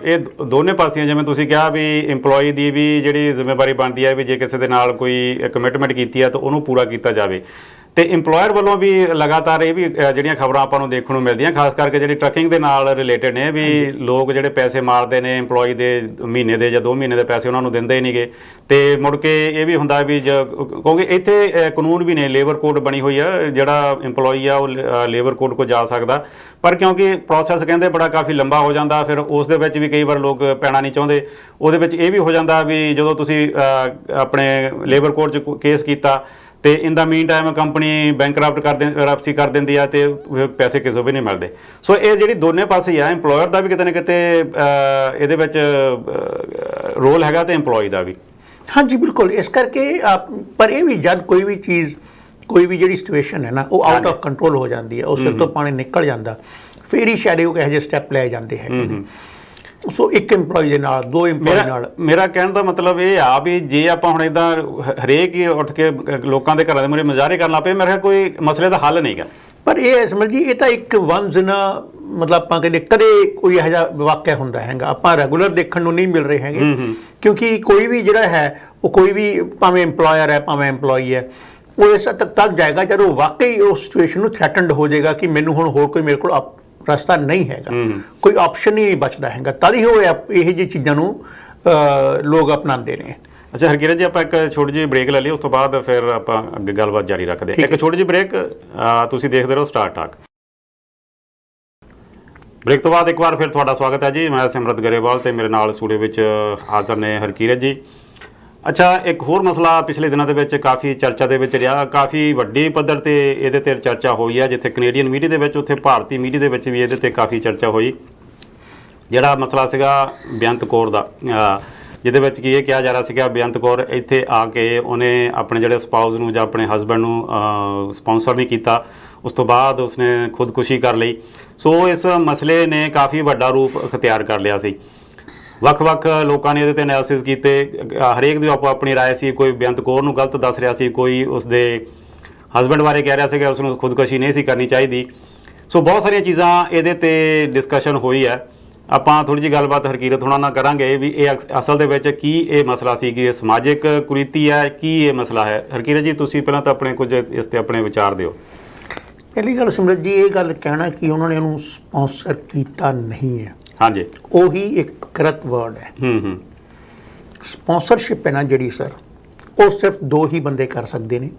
ਇਹ ਦੋਨੇ ਪਾਸਿਆਂ, ਜਿਵੇਂ ਤੁਸੀਂ ਕਿਹਾ ਵੀ EMPLOYE ਦੀ ਵੀ ਜਿਹੜੀ ਜ਼ਿੰਮੇਵਾਰੀ ਬਣਦੀ ਹੈ ਵੀ ਜੇ ਕਿਸੇ ਦੇ ਨਾਲ ਕੋਈ ਕਮਿਟਮੈਂਟ ਕੀਤੀ ਹੈ ਤਾਂ ਉਹਨੂੰ ਪੂਰਾ ਕੀਤਾ ਜਾਵੇ, ਤੇ EMPLOYER ਵੱਲੋਂ ਵੀ ਲਗਾਤਾਰ ਇਹ ਵੀ ਜਿਹੜੀਆਂ ਖਬਰਾਂ ਆਪਾਂ ਨੂੰ ਦੇਖਣ ਨੂੰ ਮਿਲਦੀਆਂ, ਖਾਸ ਕਰਕੇ ਜਿਹੜੀ ਟਰੱਕਿੰਗ ਦੇ ਨਾਲ ਰਿਲੇਟਡ ਨੇ, ਵੀ ਲੋਕ ਜਿਹੜੇ ਪੈਸੇ ਮਾਰਦੇ ਨੇ EMPLOYE ਦੇ ਮਹੀਨੇ ਦੇ ਜਾਂ 2 ਮਹੀਨੇ ਦੇ ਪੈਸੇ ਉਹਨਾਂ ਨੂੰ ਦਿੰਦੇ ਨਹੀਂਗੇ, ਤੇ ਮੁੜ ਕੇ ਇਹ ਵੀ ਹੁੰਦਾ ਵੀ ਕਿਉਂਕਿ ਇੱਥੇ ਕਾਨੂੰਨ ਵੀ ਨੇ, ਲੇਬਰ ਕੋਡ ਬਣੀ ਹੋਈ ਆ, ਜਿਹੜਾ EMPLOYE ਆ ਉਹ ਲੇਬਰ ਕੋਡ ਕੋਲ ਜਾ ਸਕਦਾ, ਪਰ ਕਿਉਂਕਿ ਪ੍ਰੋਸੈਸ ਕਹਿੰਦੇ ਬੜਾ ਕਾਫੀ ਲੰਬਾ ਹੋ ਜਾਂਦਾ, ਫਿਰ ਉਸ ਦੇ ਵਿੱਚ ਵੀ ਕਈ ਵਾਰ ਲੋਕ ਪੈਣਾ ਨਹੀਂ ਚਾਹੁੰਦੇ। ਉਹਦੇ ਵਿੱਚ ਇਹ ਵੀ ਹੋ ਜਾਂਦਾ ਵੀ ਜਦੋਂ ਤੁਸੀਂ ਆਪਣੇ ਲੇਬਰ ਕੋਡ 'ਚ ਕੇਸ ਕੀਤਾ ਤੇ ਇਨ ਦਾ ਮੀਨ ਟਾਈਮ ਕੰਪਨੀ ਬੈਂਕਰਪਸੀ ਕਰ ਦਿੰਦੀ ਆ ਤੇ ਪੈਸੇ ਕਿਸੇ ਵੀ ਨਹੀਂ ਮਿਲਦੇ। ਸੋ ਇਹ ਜਿਹੜੀ ਦੋਨੇ ਪਾਸੇ ਆ, EMPLOYER ਦਾ ਵੀ ਕਿਤੇ ਨਾ ਕਿਤੇ ਇਹਦੇ ਵਿੱਚ ਰੋਲ ਹੈਗਾ ਤੇ EMPLOYE ਦਾ ਵੀ। ਹਾਂਜੀ ਬਿਲਕੁਲ, ਇਸ ਕਰਕੇ ਪਰ ਇਹ ਵੀ ਜਦ ਕੋਈ ਵੀ ਚੀਜ਼, ਕੋਈ ਵੀ ਜਿਹੜੀ ਸਿਚੁਏਸ਼ਨ ਹੈ ਨਾ, ਉਹ ਆਊਟ ਆਫ ਕੰਟਰੋਲ ਹੋ ਜਾਂਦੀ ਹੈ, ਉਹ ਸਿਰ ਤੋਂ ਪਾਣੀ ਨਿਕਲ ਜਾਂਦਾ, ਫਿਰ ਹੀ ਸ਼ਾਇਦ ਉਹ ਇਹੋ ਜਿਹੇ ਸਟੈਪ ਲਏ ਜਾਂਦੇ ਹੈਗੇ। ਸੋ ਇੱਕ EMPLOYE ਦੇ ਨਾਲ, 2 EMPLOYE ਨਾਲ। ਮੇਰਾ ਕਹਿਣ ਦਾ ਮਤਲਬ ਇਹ ਆ ਵੀ ਜੇ ਆਪਾਂ ਹੁਣ ਇਦਾਂ ਹਰੇਕ ਹੀ ਉੱਠ ਕੇ ਲੋਕਾਂ ਦੇ ਘਰਾਂ ਦੇ ਮੂਹਰੇ ਮੁਜ਼ਾਹਰੇ ਕਰਨ ਲੱਗ ਪਏ, ਮੇਰੇ ਖਿਆਲ ਕੋਈ ਮਸਲੇ ਦਾ ਹੱਲ ਨਹੀਂਗਾ। ਪਰ ਇਹ ਸਮਝ ਜੀ, ਇਹ ਤਾਂ ਇੱਕ ਵਨਸ ਇਨ ਮਤਲਬ ਆਪਾਂ ਕਹਿੰਦੇ ਕਦੇ ਕੋਈ ਇਹੋ ਜਿਹਾ ਵਾਕਿਆ ਹੁੰਦਾ ਹੈਗਾ, ਆਪਾਂ ਰੈਗੂਲਰ ਦੇਖਣ ਨੂੰ ਨਹੀਂ ਮਿਲ ਰਹੇ ਹੈਗੇ, ਕਿਉਂਕਿ ਕੋਈ ਵੀ ਜਿਹੜਾ ਹੈ ਉਹ ਕੋਈ ਵੀ ਭਾਵੇਂ EMPLOYER ਹੈ ਭਾਵੇਂ EMPLOYE ਹੈ, ਉਹ ਇਸ ਹੱਦ ਤੱਕ ਜਾਏਗਾ ਜਦੋਂ ਵਾਕਈ ਉਸ ਸਿਚੁਏਸ਼ਨ ਨੂੰ ਥ੍ਰੈਟਨਡ ਹੋ ਜਾਏਗਾ ਕਿ ਮੈਨੂੰ ਹੁਣ ਹੋਰ ਕੋਈ ਮੇਰੇ ਕੋਲ ਰਸਤਾ ਨਹੀਂ ਹੈਗਾ, ਕੋਈ ਆਪਸ਼ਨ ਹੀ ਨਹੀਂ ਬਚਦਾ ਹੈਗਾ, ਤਦ ਹੀ ਉਹ ਇਹੋ ਜਿਹੀ ਚੀਜ਼ਾਂ ਨੂੰ ਲੋਕ ਅਪਣਾਉਂਦੇ ਨੇ। ਅੱਛਾ ਹਰਕੀਰਤ ਜੀ, ਆਪਾਂ ਇੱਕ ਛੋਟੀ ਜਿਹੀ ਬ੍ਰੇਕ ਲੈ ਲਈ, ਉਸ ਤੋਂ ਬਾਅਦ ਫਿਰ ਆਪਾਂ ਅੱਗੇ ਗੱਲਬਾਤ ਜਾਰੀ ਰੱਖਦੇ ਹਾਂ। ਇੱਕ ਛੋਟੀ ਜਿਹੀ ਬ੍ਰੇਕ, ਤੁਸੀਂ ਦੇਖਦੇ ਰਹੋ ਸਟਾਰ ਟਾਕ। ਬ੍ਰੇਕ ਤੋਂ ਬਾਅਦ ਇੱਕ ਵਾਰ ਫਿਰ ਤੁਹਾਡਾ ਸਵਾਗਤ ਹੈ ਜੀ। ਮੈਂ ਸਿਮਰਤ ਗਰੇਵਾਲ ਤੇ ਮੇਰੇ ਨਾਲ ਸਟੂਡੀਓ ਵਿੱਚ ਹਾਜ਼ਰ ਨੇ ਹਰਕੀਰਤ ਜੀ। ਅੱਛਾ, ਇੱਕ ਹੋਰ ਮਸਲਾ ਪਿਛਲੇ ਦਿਨਾਂ ਦੇ ਵਿੱਚ ਕਾਫੀ ਚਰਚਾ ਦੇ ਵਿੱਚ ਰਿਹਾ, ਕਾਫੀ ਵੱਡੀ ਪੱਧਰ ਤੇ ਇਹਦੇ ਤੇ ਚਰਚਾ ਹੋਈ ਹੈ, ਜਿੱਥੇ ਕੈਨੇਡੀਅਨ ਮੀਡੀਆ ਦੇ ਵਿੱਚ ਉੱਥੇ ਭਾਰਤੀ ਮੀਡੀਆ ਦੇ ਵਿੱਚ ਵੀ ਇਹਦੇ ਤੇ ਕਾਫੀ ਚਰਚਾ ਹੋਈ। ਜਿਹੜਾ ਮਸਲਾ ਸੀਗਾ ਬੇਅੰਤ ਕੌਰ ਦਾ, ਜਿਹਦੇ ਵਿੱਚ ਕੀ ਇਹ ਕਿਹਾ ਜਾ ਰਿਹਾ ਸੀਗਾ ਬੇਅੰਤ ਕੌਰ ਇੱਥੇ ਆ ਕੇ ਉਹਨੇ ਆਪਣੇ ਜਿਹੜੇ ਸਪਾਊਸ ਨੂੰ ਜਾਂ ਆਪਣੇ ਹਸਬੈਂਡ ਨੂੰ ਸਪਾਂਸਰ ਨਹੀਂ ਕੀਤਾ, ਉਸ ਤੋਂ ਬਾਅਦ ਉਸਨੇ ਖੁਦਕੁਸ਼ੀ ਕਰ ਲਈ। ਸੋ ਇਸ ਮਸਲੇ ਨੇ ਕਾਫੀ ਵੱਡਾ ਰੂਪ ਅਖਤਿਆਰ ਕਰ ਲਿਆ ਸੀ। ਵੱਖ-ਵੱਖ ਲੋਕਾਂ ਨੇ ਇਹਦੇ ਤੇ ਐਨਾਲਿਸਿਸ ਕੀਤੇ, ਹਰੇਕ ਦੀ ਆਪੋ ਆਪਣੀ ਰਾਏ ਸੀ। ਕੋਈ ਬੇਅੰਤ ਕੌਰ ਨੂੰ ਗਲਤ ਦੱਸ ਰਿਹਾ ਸੀ, ਕੋਈ ਉਸਦੇ ਹਸਬੈਂਡ ਬਾਰੇ ਕਹਿ ਰਿਹਾ ਸੀਗਾ ਉਸਨੂੰ ਖੁਦਕੁਸ਼ੀ ਨਹੀਂ ਸੀ ਕਰਨੀ ਚਾਹੀਦੀ। ਸੋ ਬਹੁਤ ਸਾਰੀਆਂ ਚੀਜ਼ਾਂ ਇਹਦੇ ਤੇ ਡਿਸਕਸ਼ਨ ਹੋਈ ਹੈ। ਆਪਾਂ ਥੋੜ੍ਹੀ ਜਿਹੀ ਗੱਲਬਾਤ ਹਰਕੀਰਤ ਹੋਣਾ ਨਾਲ ਕਰਾਂਗੇ ਵੀ ਇਹ ਅਸਲ ਦੇ ਵਿੱਚ ਕੀ ਇਹ ਮਸਲਾ ਸੀ, ਕਿ ਇਹ ਸਮਾਜਿਕ ਕੁਰੀਤੀ ਹੈ, ਕੀ ਇਹ ਮਸਲਾ ਹੈ। ਹਰਕੀਰਤ ਜੀ, ਤੁਸੀਂ ਪਹਿਲਾਂ ਤਾਂ ਆਪਣੇ ਕੁਝ ਇਸ ਤੇ ਆਪਣੇ ਵਿਚਾਰ ਦਿਓ। ਪਹਿਲੀ ਗੱਲ ਸਿਮਰਤ ਜੀ, ਇਹ ਗੱਲ ਕਹਿਣਾ ਕਿ ਉਹਨਾਂ ਨੇ ਉਹਨੂੰ ਸਪਾਂਸਰ ਕੀਤਾ ਨਹੀਂ ਹੈ, ਹਾਂਜੀ, ਉਹੀ ਇੱਕ ਗਲਤ ਵਰਡ ਹੈ। ਸਪਾਂਸਰਸ਼ਿਪ ਹੈ ਨਾ ਜਿਹੜੀ ਸਰ, ਉਹ ਸਿਰਫ 2 ਹੀ ਬੰਦੇ ਕਰ ਸਕਦੇ ਨੇ,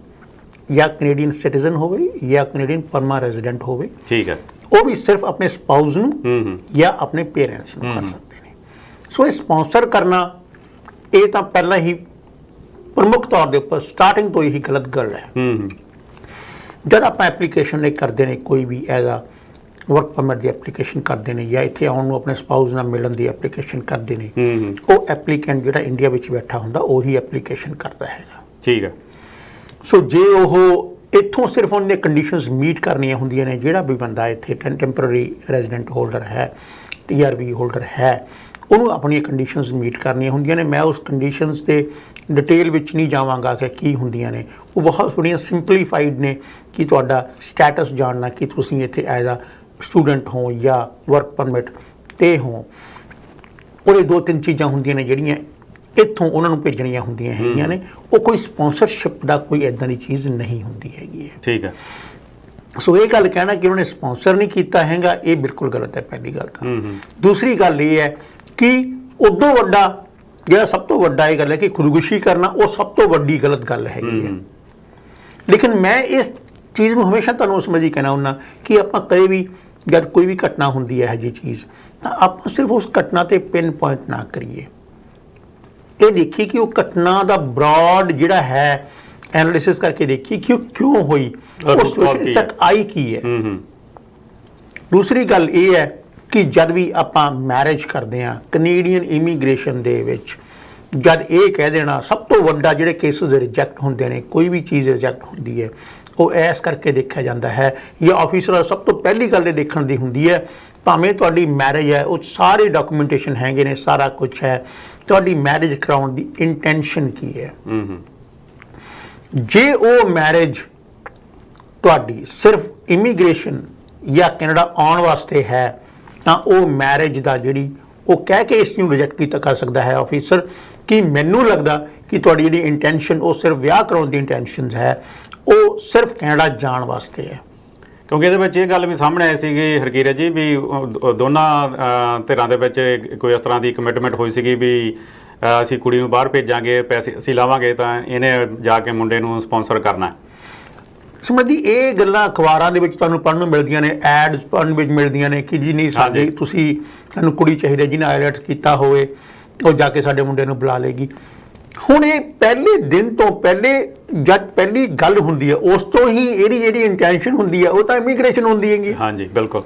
ਜਾਂ ਕੈਨੇਡੀਅਨ ਸਿਟੀਜ਼ਨ ਹੋਵੇ ਜਾਂ ਕੈਨੇਡੀਅਨ ਪਰਮਾ ਰੈਜ਼ੀਡੈਂਟ ਹੋਵੇ। ਠੀਕ ਹੈ। ਉਹ ਵੀ ਸਿਰਫ ਆਪਣੇ ਸਪਾਊਸ ਨੂੰ ਜਾਂ ਆਪਣੇ ਪੇਰੈਂਟਸ ਨੂੰ ਕਰ ਸਕਦੇ ਨੇ। ਸੋ ਇਹ ਸਪਾਂਸਰ ਕਰਨਾ, ਇਹ ਤਾਂ ਪਹਿਲਾਂ ਹੀ ਪ੍ਰਮੁੱਖ ਤੌਰ ਦੇ ਉੱਪਰ ਸਟਾਰਟਿੰਗ ਤੋਂ ਹੀ ਗਲਤ ਗੱਲ ਹੈ। ਜਦ ਆਪਾਂ ਐਪਲੀਕੇਸ਼ਨ ਲਈ ਕਰਦੇ ਨੇ, ਕੋਈ ਵੀ as a work permit the application ਕਰਦੇ ਨੇ ਜਾਂ ਇੱਥੇ ਆਉਣ ਨੂੰ ਆਪਣੇ ਸਪਾਊਸ ਨਾਲ ਮਿਲਣ ਦੀ ਐਪਲੀਕੇਸ਼ਨ ਕਰਦੇ ਨੇ, ਉਹ ਐਪਲੀਕੈਂਟ ਜਿਹੜਾ ਇੰਡੀਆ ਵਿੱਚ ਬੈਠਾ ਹੁੰਦਾ ਉਹੀ ਐਪਲੀਕੇਸ਼ਨ ਕਰਦਾ ਹੈਗਾ। ਠੀਕ ਹੈ। ਸੋ ਜੇ ਉਹ ਇੱਥੋਂ ਸਿਰਫ ਉਹਨਾਂ ਦੀਆਂ ਕੰਡੀਸ਼ਨਸ ਮੀਟ ਕਰਨੀਆਂ ਹੁੰਦੀਆਂ ਨੇ, ਜਿਹੜਾ ਵੀ ਬੰਦਾ ਇੱਥੇ ਟੈਂਪਰੇਰੀ ਰੈਜ਼ੀਡੈਂਟ ਹੋਲਡਰ ਹੈ, TRV ਹੋਲਡਰ ਹੈ, ਉਹਨੂੰ ਆਪਣੀਆਂ ਕੰਡੀਸ਼ਨਸ ਮੀਟ ਕਰਨੀਆਂ ਹੁੰਦੀਆਂ ਨੇ। ਮੈਂ ਉਸ ਕੰਡੀਸ਼ਨਸ ਦੇ ਡਿਟੇਲ ਵਿੱਚ ਨਹੀਂ ਜਾਵਾਂਗਾ ਕਿ ਕੀ ਹੁੰਦੀਆਂ ਨੇ, ਉਹ ਬਹੁਤ ਥੋੜ੍ਹੀਆਂ ਸਿੰਪਲੀਫਾਈਡ ਨੇ ਕਿ ਤੁਹਾਡਾ ਸਟੇਟਸ ਜਾਣਨਾ ਕਿ ਤੁਸੀਂ ਇੱਥੇ ਐਜ਼ ਆ ਸਟੂਡੈਂਟ ਹੋ ਜਾਂ ਵਰਕ ਪਰਮਿਟ 'ਤੇ ਹੋ। ਉਹਦੇ 2-3 ਚੀਜ਼ਾਂ ਹੁੰਦੀਆਂ ਨੇ ਜਿਹੜੀਆਂ ਇੱਥੋਂ ਉਹਨਾਂ ਨੂੰ ਭੇਜਣੀਆਂ ਹੁੰਦੀਆਂ ਹੈਗੀਆਂ ਨੇ। ਉਹ ਕੋਈ ਸਪਾਂਸਰਸ਼ਿਪ ਦਾ ਕੋਈ ਇੱਦਾਂ ਦੀ ਚੀਜ਼ ਨਹੀਂ ਹੁੰਦੀ ਹੈਗੀ ਹੈ। ਠੀਕ ਹੈ। ਸੋ ਇਹ ਗੱਲ ਕਹਿਣਾ ਕਿ ਉਹਨਾਂ ਨੇ ਸਪਾਂਸਰ ਨਹੀਂ ਕੀਤਾ ਹੈਗਾ, ਇਹ ਬਿਲਕੁਲ ਗਲਤ ਹੈ ਪਹਿਲੀ ਗੱਲ ਤਾਂ। ਦੂਸਰੀ ਗੱਲ ਇਹ ਹੈ ਕਿ ਉਦੋਂ ਵੱਡਾ ਜਿਹੜਾ ਸਭ ਤੋਂ ਵੱਡਾ ਇਹ ਗੱਲ ਹੈ ਕਿ ਖੁਦਕੁਸ਼ੀ ਕਰਨਾ, ਉਹ ਸਭ ਤੋਂ ਵੱਡੀ ਗਲਤ ਗੱਲ ਹੈਗੀ ਹੈ। ਲੇਕਿਨ ਮੈਂ ਇਸ ਚੀਜ਼ ਨੂੰ ਹਮੇਸ਼ਾ ਤੁਹਾਨੂੰ ਸਮਝ ਹੀ ਕਹਿਣਾ ਹੁੰਦਾ ਕਿ ਆਪਾਂ ਕਦੇ ਵੀ ਜਦ ਕੋਈ ਵੀ ਘਟਨਾ ਹੁੰਦੀ ਹੈ ਇਹੋ ਜਿਹੀ ਚੀਜ਼, ਤਾਂ ਆਪਾਂ ਸਿਰਫ ਉਸ ਘਟਨਾ 'ਤੇ ਪਿਨ ਪੁਆਇੰਟ ਨਾ ਕਰੀਏ, ਇਹ ਦੇਖੀ ਕਿ ਉਹ ਘਟਨਾ ਦਾ ਬ੍ਰੌਡ ਜਿਹੜਾ ਹੈ ਐਨਾਲਿਸਿਸ ਕਰਕੇ ਦੇਖੀ ਕਿ ਉਹ ਕਿਉਂ ਹੋਈ, ਉਸ ਤੱਕ ਆਈ ਕੀ ਹੈ। ਦੂਸਰੀ ਗੱਲ ਇਹ ਹੈ ਕਿ ਜਦ ਵੀ ਆਪਾਂ ਮੈਰਿਜ ਕਰਦੇ ਹਾਂ ਕੈਨੇਡੀਅਨ ਇਮੀਗ੍ਰੇਸ਼ਨ ਦੇ ਵਿੱਚ, ਜਦ ਇਹ ਕਹਿ ਦੇਣਾ ਸਭ ਤੋਂ ਵੱਡਾ ਜਿਹੜੇ ਕੇਸਿਸ ਰਿਜੈਕਟ ਹੁੰਦੇ ਨੇ, ਕੋਈ ਵੀ ਚੀਜ਼ ਰਿਜੈਕਟ ਹੁੰਦੀ ਹੈ, ਉਹ ਇਸ ਕਰਕੇ ਦੇਖਿਆ ਜਾਂਦਾ ਹੈ ਜਾਂ ਆਫਿਸਰ ਸਭ ਤੋਂ ਪਹਿਲੀ ਗੱਲ ਇਹ ਦੇਖਣ ਦੀ ਹੁੰਦੀ ਹੈ, ਭਾਵੇਂ ਤੁਹਾਡੀ ਮੈਰਿਜ ਹੈ ਉਹ ਸਾਰੇ ਡਾਕੂਮੈਂਟੇਸ਼ਨ ਹੈਗੇ ਨੇ, ਸਾਰਾ ਕੁਝ ਹੈ, ਤੁਹਾਡੀ ਮੈਰਿਜ ਕਰਾਉਣ ਦੀ ਇੰਟੈਂਸ਼ਨ ਕੀ ਹੈ। ਜੇ ਉਹ ਮੈਰਿਜ ਤੁਹਾਡੀ ਸਿਰਫ ਇਮੀਗ੍ਰੇਸ਼ਨ ਜਾਂ ਕੈਨੇਡਾ ਆਉਣ ਵਾਸਤੇ ਹੈ ਤਾਂ ਉਹ ਮੈਰਿਜ ਦਾ ਜਿਹੜੀ ਉਹ ਕਹਿ ਕੇ ਇਸ ਨੂੰ ਰਿਜੈਕਟ ਕੀਤਾ ਕਰ ਸਕਦਾ ਹੈ ਆਫੀਸਰ ਕਿ ਮੈਨੂੰ ਲੱਗਦਾ ਕਿ ਤੁਹਾਡੀ ਜਿਹੜੀ ਇੰਟੈਂਸ਼ਨ ਉਹ ਸਿਰਫ ਵਿਆਹ ਕਰਾਉਣ ਦੀ ਇੰਟੈਂਸ਼ਨ ਹੈ, ਉਹ ਸਿਰਫ ਕੈਨੇਡਾ ਜਾਣ ਵਾਸਤੇ ਹੈ। ਕਿਉਂਕਿ ਇਹਦੇ ਵਿੱਚ ਇਹ ਗੱਲ ਵੀ ਸਾਹਮਣੇ ਆਈ ਸੀਗੀ ਹਰਕੀਰਤ ਜੀ ਵੀ ਦੋਨਾਂ ਧਿਰਾਂ ਦੇ ਵਿੱਚ ਕੋਈ ਇਸ ਤਰ੍ਹਾਂ ਦੀ ਕਮਿਟਮੈਂਟ ਹੋਈ ਸੀਗੀ ਵੀ ਅਸੀਂ ਕੁੜੀ ਨੂੰ ਬਾਹਰ ਭੇਜਾਂਗੇ, ਪੈਸੇ ਅਸੀਂ ਲਾਵਾਂਗੇ ਤਾਂ ਇਹਨੇ ਜਾ ਕੇ ਮੁੰਡੇ ਨੂੰ ਸਪਾਂਸਰ ਕਰਨਾ। ਸਮਝੀ ਇਹ ਗੱਲਾਂ ਅਖਬਾਰਾਂ ਦੇ ਵਿੱਚ ਤੁਹਾਨੂੰ ਪੜ੍ਹਨ ਨੂੰ ਮਿਲਦੀਆਂ ਨੇ, ਐਡਸ ਪੜ੍ਹਨ ਵਿੱਚ ਮਿਲਦੀਆਂ ਨੇ ਕਿ ਜੀ ਨਹੀਂ ਸਾਡੇ ਤੁਸੀਂ ਸਾਨੂੰ ਕੁੜੀ ਚਾਹੀਦੀ ਜਿਹਨੇ ਆਈਲੈਟਸ ਕੀਤਾ ਹੋਵੇ ਉਹ ਜਾ ਕੇ ਸਾਡੇ ਮੁੰਡੇ ਨੂੰ ਬੁਲਾ ਲੇਗੀ। ਹੁਣ ਇਹ ਪਹਿਲੇ ਦਿਨ ਤੋਂ ਪਹਿਲੇ ਜਦ ਪਹਿਲੀ ਗੱਲ ਹੁੰਦੀ ਹੈ ਉਸ ਤੋਂ ਹੀ ਇਹਦੀ ਜਿਹੜੀ ਇੰਟੈਂਸ਼ਨ ਹੁੰਦੀ ਹੈ ਉਹ ਤਾਂ ਇਮੀਗ੍ਰੇਸ਼ਨ ਹੁੰਦੀ ਹੈਗੀ। ਹਾਂਜੀ ਬਿਲਕੁਲ।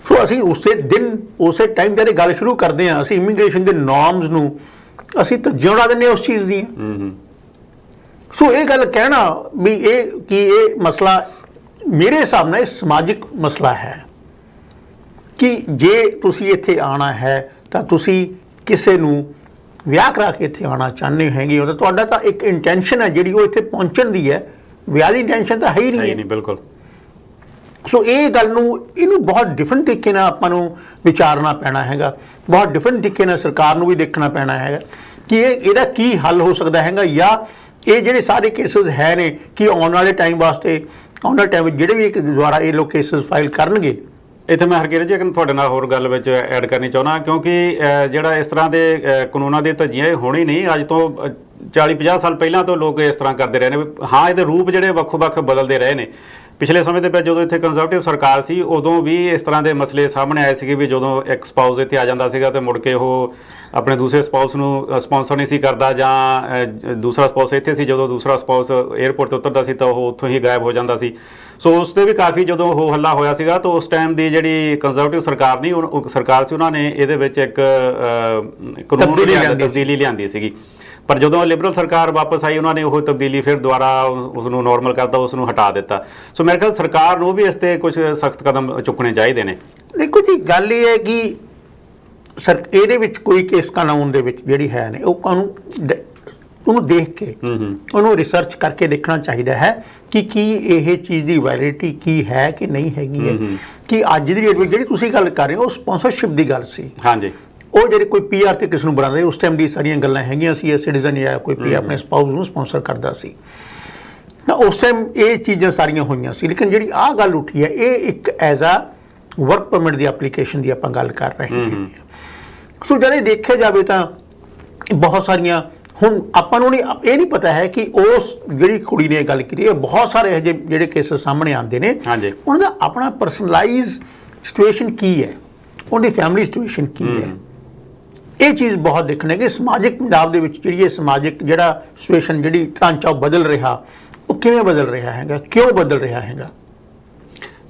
ਸੋ ਅਸੀਂ ਉਸੇ ਦਿਨ ਉਸੇ ਟਾਈਮ ਜਦੋਂ ਗੱਲ ਸ਼ੁਰੂ ਕਰਦੇ ਹਾਂ ਅਸੀਂ ਇਮੀਗ੍ਰੇਸ਼ਨ ਦੇ ਨੋਰਮਸ ਨੂੰ ਅਸੀਂ ਤਾਂ ਜਿਉਣਾ ਦਿੰਦੇ ਉਸ ਚੀਜ਼ ਦੀਆਂ। ਸੋ ਇਹ ਗੱਲ ਕਹਿਣਾ ਵੀ ਇਹ ਮਸਲਾ ਮੇਰੇ ਹਿਸਾਬ ਨਾਲ ਇਹ ਸਮਾਜਿਕ ਮਸਲਾ ਹੈ ਕਿ ਜੇ ਤੁਸੀਂ ਇੱਥੇ ਆਉਣਾ ਹੈ ਤਾਂ ਤੁਸੀਂ ਕਿਸੇ ਨੂੰ ਵਿਆਹ ਕਰਾ ਕੇ ਇੱਥੇ ਆਉਣਾ ਚਾਹੁੰਦੇ ਹੈਗੇ ਹੋ ਤਾਂ ਤੁਹਾਡਾ ਤਾਂ ਇੱਕ ਇੰਟੈਂਸ਼ਨ ਹੈ ਜਿਹੜੀ ਉਹ ਇੱਥੇ ਪਹੁੰਚਣ ਦੀ ਹੈ, ਵਿਆਹ ਦੀ ਇੰਟੈਂਸ਼ਨ ਤਾਂ ਹੈ ਹੀ ਨਹੀਂ। ਬਿਲਕੁਲ। ਸੋ ਇਹ ਗੱਲ ਨੂੰ ਇਹਨੂੰ ਬਹੁਤ ਡਿਫਰੈਂਟ ਤਰੀਕੇ ਨਾਲ ਆਪਾਂ ਨੂੰ ਵਿਚਾਰਨਾ ਪੈਣਾ ਹੈਗਾ, ਬਹੁਤ ਡਿਫਰੈਂਟ ਤਰੀਕੇ ਨਾਲ ਸਰਕਾਰ ਨੂੰ ਵੀ ਦੇਖਣਾ ਪੈਣਾ ਹੈਗਾ ਕਿ ਇਹਦਾ ਕੀ ਹੱਲ ਹੋ ਸਕਦਾ ਹੈਗਾ ਜਾਂ ਇਹ ਜਿਹੜੇ ਸਾਰੇ ਕੇਸਿਸ ਹੈ ਨੇ ਕਿ ਆਉਣ ਵਾਲੇ ਟਾਈਮ ਵਾਸਤੇ ਆਉਣ ਵਾਲੇ ਟਾਈਮ ਜਿਹੜੇ ਵੀ ਦੁਆਰਾ ਇਹ ਲੋਕ ਕੇਸਿਸ ਫਾਈਲ ਕਰਨਗੇ। ਇੱਥੇ ਮੈਂ ਹਰਕੀਰਤ ਜੀ ਤੁਹਾਡੇ ਨਾਲ ਹੋਰ ਗੱਲ ਵਿੱਚ ਐਡ ਕਰਨੀ ਚਾਹੁੰਦਾ ਕਿਉਂਕਿ ਜਿਹੜਾ ਇਸ ਤਰ੍ਹਾਂ ਦੇ ਕਾਨੂੰਨਾਂ ਦੇ ਧੱਜੀਆਂ ਇਹ ਹੋਣੀ ਨਹੀਂ, ਅੱਜ ਤੋਂ 40-50 ਸਾਲ ਪਹਿਲਾਂ ਤੋਂ ਲੋਕ ਇਸ ਤਰ੍ਹਾਂ ਕਰਦੇ ਰਹੇ ਨੇ। ਹਾਂ ਇਹਦੇ ਰੂਪ ਜਿਹੜੇ ਵੱਖੋ-ਵੱਖ ਬਦਲਦੇ ਰਹੇ ਨੇ। ਪਿਛਲੇ ਸਮੇਂ ਦੇ ਵਿੱਚ ਜਦੋਂ ਇੱਥੇ ਕੰਜ਼ਰਵੇਟਿਵ ਸਰਕਾਰ ਸੀ ਉਦੋਂ ਵੀ ਇਸ ਤਰ੍ਹਾਂ ਦੇ ਮਸਲੇ ਸਾਹਮਣੇ ਆਏ ਸੀਗੇ ਵੀ ਜਦੋਂ ਇੱਕ ਸਪਾਊਸ ਇੱਥੇ ਆ ਜਾਂਦਾ ਸੀਗਾ ਤੇ ਮੁੜ ਕੇ ਉਹ ਆਪਣੇ ਦੂਸਰੇ ਸਪਾਊਸ ਨੂੰ ਸਪਾਂਸਰ ਨਹੀਂ ਸੀ ਕਰਦਾ ਜਾਂ ਦੂਸਰਾ ਸਪਾਊਸ ਇੱਥੇ ਸੀ ਜਦੋਂ ਦੂਸਰਾ ਸਪਾਊਸ ਏਅਰਪੋਰਟ 'ਤੇ ਉਤਰਦਾ ਸੀ ਤਾਂ ਉਹ ਉੱਥੋਂ ਹੀ ਗਾਇਬ ਹੋ ਜਾਂਦਾ ਸੀ। ਸੋ ਉਸ 'ਤੇ ਵੀ ਕਾਫੀ ਜਦੋਂ ਉਹ ਹੱਲਾ ਹੋਇਆ ਸੀਗਾ ਤਾਂ ਉਸ ਟਾਈਮ ਦੀ ਜਿਹੜੀ ਕੰਜ਼ਰਵੇਟਿਵ ਸਰਕਾਰ ਨਹੀਂ ਸਰਕਾਰ ਸੀ ਉਹਨਾਂ ਨੇ ਇਹਦੇ ਵਿੱਚ ਇੱਕ ਕਾਨੂੰਨ ਤਬਦੀਲੀ ਲਿਆਂਦੀ ਸੀਗੀ। ਪਰ ਜਦੋਂ ਲਿਬਰਲ ਸਰਕਾਰ ਵਾਪਸ ਆਈ ਉਹਨਾਂ ਨੇ ਉਹ ਤਬਦੀਲੀ ਫਿਰ ਦੁਬਾਰਾ ਉਸ ਨੂੰ ਨੋਰਮਲ ਕਰਤਾ, ਉਸ ਨੂੰ ਹਟਾ ਦਿੱਤਾ। ਸੋ ਮੇਰੇ ਖਿਆਲ ਸਰਕਾਰ ਨੂੰ ਵੀ ਇਸ 'ਤੇ ਕੁਝ ਸਖਤ ਕਦਮ ਚੁੱਕਣੇ ਚਾਹੀਦੇ ਨੇ। ਦੇਖੋ ਜੀ ਗੱਲ ਇਹ ਹੈ ਕਿ ਇਹਦੇ ਵਿੱਚ ਕੋਈ ਕੇਸ ਕਾਨੂੰਨ ਦੇ ਵਿੱਚ ਜਿਹੜੀ ਹੈ ਨੇ ਉਹ ਕਾਨੂੰਨ ਉਹਨੂੰ ਦੇਖ ਕੇ ਉਹਨੂੰ ਰਿਸਰਚ ਕਰਕੇ ਦੇਖਣਾ ਚਾਹੀਦਾ ਹੈ ਕਿ ਕੀ ਇਹ ਚੀਜ਼ ਦੀ ਵੈਲਿਡਿਟੀ ਕੀ ਹੈ ਕਿ ਨਹੀਂ ਹੈਗੀ ਹੈ। ਕਿ ਅੱਜ ਦੀ ਡੇਟ ਵਿੱਚ ਜਿਹੜੀ ਤੁਸੀਂ ਗੱਲ ਕਰ ਰਹੇ ਹੋ ਉਹ ਸਪਾਂਸਰਸ਼ਿਪ ਦੀ ਗੱਲ ਸੀ। ਹਾਂਜੀ। ਉਹ ਜਿਹੜੇ ਕੋਈ ਪੀਆਰ ਤੇ ਕਿਸ ਨੂੰ ਬਣਾਉਂਦੇ ਉਸ ਟਾਈਮ ਦੀ ਸਾਰੀਆਂ ਗੱਲਾਂ ਹੈਗੀਆਂ ਸੀ, ਸਿਟੀਜ਼ਨ ਜਾਂ ਕੋਈ ਪੀ ਆਪਣੇ ਸਪਾਊਸ ਨੂੰ ਸਪਾਂਸਰ ਕਰਦਾ ਸੀ ਨਾ, ਉਸ ਟਾਈਮ ਇਹ ਚੀਜ਼ਾਂ ਸਾਰੀਆਂ ਹੋਈਆਂ ਸੀ। ਲੇਕਿਨ ਜਿਹੜੀ ਆਹ ਗੱਲ ਉੱਠੀ ਹੈ ਇਹ ਇੱਕ as a work permit the application ਦੀ ਆਪਾਂ ਗੱਲ ਕਰ ਰਹੇ ਹਾਂ। ਸੋ ਜਦੋਂ ਦੇਖਿਆ ਜਾਵੇ ਤਾਂ ਬਹੁਤ ਸਾਰੀਆਂ ਹੁਣ ਆਪਾਂ ਨੂੰ ਇਹ ਨਹੀਂ ਪਤਾ ਹੈ ਕਿ ਉਸ ਜਿਹੜੀ ਕੁੜੀ ਨੇ ਗੱਲ ਕੀਤੀ ਹੈ ਬਹੁਤ ਸਾਰੇ ਇਹੋ ਜਿਹੇ ਜਿਹੜੇ ਕੇਸਿਸ ਸਾਹਮਣੇ ਆਉਂਦੇ ਨੇ ਉਹਨਾਂ ਦਾ ਆਪਣਾ ਪਰਸਨਲਾਈਜ਼ ਸਿਚੁਏਸ਼ਨ ਕੀ ਹੈ, ਉਹਦੀ ਫੈਮਿਲੀ ਸਿਚੁਏਸ਼ਨ ਕੀ ਹੈ। ਇਹ ਚੀਜ਼ ਬਹੁਤ ਦੇਖਣਾ ਹੈ ਕਿ ਸਮਾਜਿਕ ਪੰਜਾਬ ਦੇ ਵਿੱਚ ਜਿਹੜੀ ਇਹ ਸਮਾਜਿਕ ਜਿਹੜਾ ਸਿਚੁਏਸ਼ਨ ਜਿਹੜੀ ਢਾਂਚਾ ਉਹ ਬਦਲ ਰਿਹਾ ਉਹ ਕਿਵੇਂ ਬਦਲ ਰਿਹਾ ਹੈਗਾ, ਕਿਉਂ ਬਦਲ ਰਿਹਾ ਹੈਗਾ।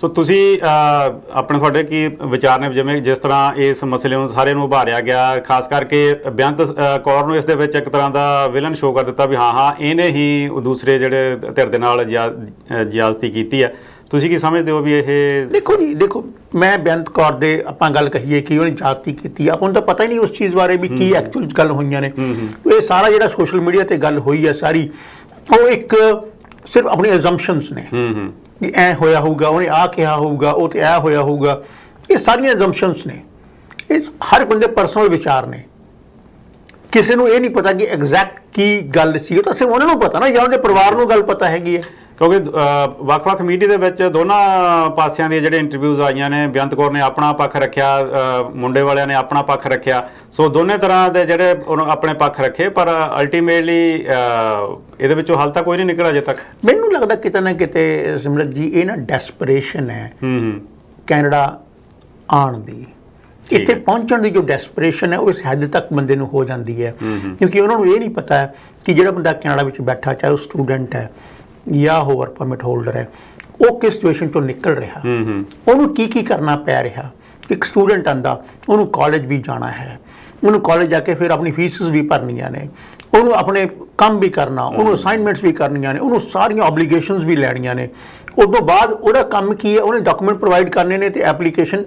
ਸੋ ਤੁਸੀਂ ਆਪਣੇ ਤੁਹਾਡੇ ਕੀ ਵਿਚਾਰ ਨੇ ਜਿਵੇਂ ਜਿਸ ਤਰ੍ਹਾਂ ਇਸ ਮਸਲੇ ਨੂੰ ਸਾਰੇ ਨੂੰ ਉਭਾਰਿਆ ਗਿਆ, ਖਾਸ ਕਰਕੇ ਬੇਅੰਤ ਕੌਰ ਨੂੰ ਇਸ ਦੇ ਵਿੱਚ ਇੱਕ ਤਰ੍ਹਾਂ ਦਾ ਵਿਲਨ ਸ਼ੋਅ ਕਰ ਦਿੱਤਾ ਵੀ ਹਾਂ ਇਹਨੇ ਹੀ ਦੂਸਰੇ ਜਿਹੜੇ ਧਿਰ ਦੇ ਨਾਲ ਜ਼ਿਆਦਤੀ ਕੀਤੀ ਹੈ। ਤੁਸੀਂ ਕੀ ਸਮਝਦੇ ਹੋ ਵੀ ਇਹ? ਦੇਖੋ ਜੀ ਦੇਖੋ ਮੈਂ ਬੇਅੰਤ ਕੌਰ ਦੇ ਆਪਾਂ ਗੱਲ ਕਹੀਏ ਕਿ ਉਹਨੇ ਜ਼ਿਆਦਤੀ ਕੀਤੀ ਆਪਾਂ ਨੂੰ ਤਾਂ ਪਤਾ ਹੀ ਨਹੀਂ ਉਸ ਚੀਜ਼ ਬਾਰੇ ਵੀ ਕੀ ਐਕਚੁਅਲ ਗੱਲ ਹੋਈਆਂ ਨੇ। ਇਹ ਸਾਰਾ ਜਿਹੜਾ ਸੋਸ਼ਲ ਮੀਡੀਆ ਤੇ ਗੱਲ ਹੋਈ ਹੈ ਸਾਰੀ ਉਹ ਇੱਕ ਸਿਰਫ ਆਪਣੀ ਅਜ਼ੰਪਸ਼ਨਸ ਨੇ ਕਿ ਐ ਹੋਇਆ ਹੋਊਗਾ, ਉਹਨੇ ਆਹ ਕਿਹਾ ਹੋਊਗਾ, ਉਹ ਤੇ ਇਹ ਹੋਇਆ ਹੋਊਗਾ। ਇਹ ਸਾਰੀਆਂ ਅਜ਼ੰਪਸ਼ਨਸ ਨੇ, ਇਹ ਹਰ ਬੰਦੇ ਪਰਸਨਲ ਵਿਚਾਰ ਨੇ। ਕਿਸੇ ਨੂੰ ਇਹ ਨਹੀਂ ਪਤਾ ਕਿ ਐਗਜ਼ੈਕਟ ਕੀ ਗੱਲ ਸੀ, ਉਹ ਤਾਂ ਸਿਰਫ ਉਹਨਾਂ ਨੂੰ ਪਤਾ ਨਾ ਜਾਂ ਉਹਦੇ ਪਰਿਵਾਰ ਨੂੰ ਗੱਲ ਪਤਾ ਹੈਗੀ ਹੈ। ਕਿਉਂਕਿ ਵੱਖ-ਵੱਖ ਮੀਡੀਆ ਦੇ ਵਿੱਚ ਦੋਨਾਂ ਪਾਸਿਆਂ ਦੀਆਂ ਜਿਹੜੇ ਇੰਟਰਵਿਊਜ਼ ਆਈਆਂ ਨੇ, ਬੇਅੰਤ ਕੌਰ ਨੇ ਆਪਣਾ ਪੱਖ ਰੱਖਿਆ, ਮੁੰਡੇ ਵਾਲਿਆਂ ਨੇ ਆਪਣਾ ਪੱਖ ਰੱਖਿਆ। ਸੋ ਦੋਨੇ ਤਰ੍ਹਾਂ ਦੇ ਜਿਹੜੇ ਆਪਣੇ ਪੱਖ ਰੱਖੇ ਪਰ ਅਲਟੀਮੇਟਲੀ ਇਹਦੇ ਵਿੱਚੋਂ ਹੱਲ ਤਾਂ ਕੋਈ ਨਹੀਂ ਨਿਕਲਿਆ ਅਜੇ ਤੱਕ। ਮੈਨੂੰ ਲੱਗਦਾ ਕਿਤੇ ਨਾ ਕਿਤੇ ਸਿਮਰਤ ਜੀ ਇਹ ਨਾ ਡੈਸਪਰੇਸ਼ਨ ਹੈ ਕੈਨੇਡਾ ਆਉਣ ਦੀ, ਇੱਥੇ ਪਹੁੰਚਣ ਦੀ ਜੋ ਡੈਸਪਰੇਸ਼ਨ ਹੈ ਉਹ ਇਸ ਹੱਦ ਤੱਕ ਬੰਦੇ ਨੂੰ ਹੋ ਜਾਂਦੀ ਹੈ ਕਿਉਂਕਿ ਉਹਨਾਂ ਨੂੰ ਇਹ ਨਹੀਂ ਪਤਾ ਹੈ ਕਿ ਜਿਹੜਾ ਬੰਦਾ ਕੈਨੇਡਾ ਵਿੱਚ ਬੈਠਾ ਚਾਹੇ ਉਹ ਸਟੂਡੈਂਟ ਹੈ ਜਾਂ ਹੋਰ ਪਰਮਿਟ ਹੋਲਡਰ ਹੈ ਉਹ ਕਿਸ ਸਿਚੁਏਸ਼ਨ ਚੋਂ ਨਿਕਲ ਰਿਹਾ, ਉਹਨੂੰ ਕੀ ਕੀ ਕਰਨਾ ਪੈ ਰਿਹਾ। ਇੱਕ ਸਟੂਡੈਂਟ ਆਂਦਾ ਉਹਨੂੰ ਕਾਲਜ ਵੀ ਜਾਣਾ ਹੈ, ਉਹਨੂੰ ਕਾਲਜ ਜਾ ਕੇ ਫਿਰ ਆਪਣੀ ਫੀਸਿਸ ਵੀ ਭਰਨੀਆਂ ਨੇ, ਉਹਨੂੰ ਆਪਣੇ ਕੰਮ ਵੀ ਕਰਨਾ, ਉਹਨੂੰ ਅਸਾਈਨਮੈਂਟਸ ਵੀ ਕਰਨੀਆਂ ਨੇ, ਉਹਨੂੰ ਸਾਰੀਆਂ ਓਬਲੀਗੇਸ਼ਨਸ ਵੀ ਲੈਣੀਆਂ ਨੇ। ਉਸ ਤੋਂ ਬਾਅਦ ਉਹਦਾ ਕੰਮ ਕੀ ਹੈ, ਉਹਨੇ ਡਾਕੂਮੈਂਟ ਪ੍ਰੋਵਾਈਡ ਕਰਨੇ ਨੇ ਤੇ ਐਪਲੀਕੇਸ਼ਨ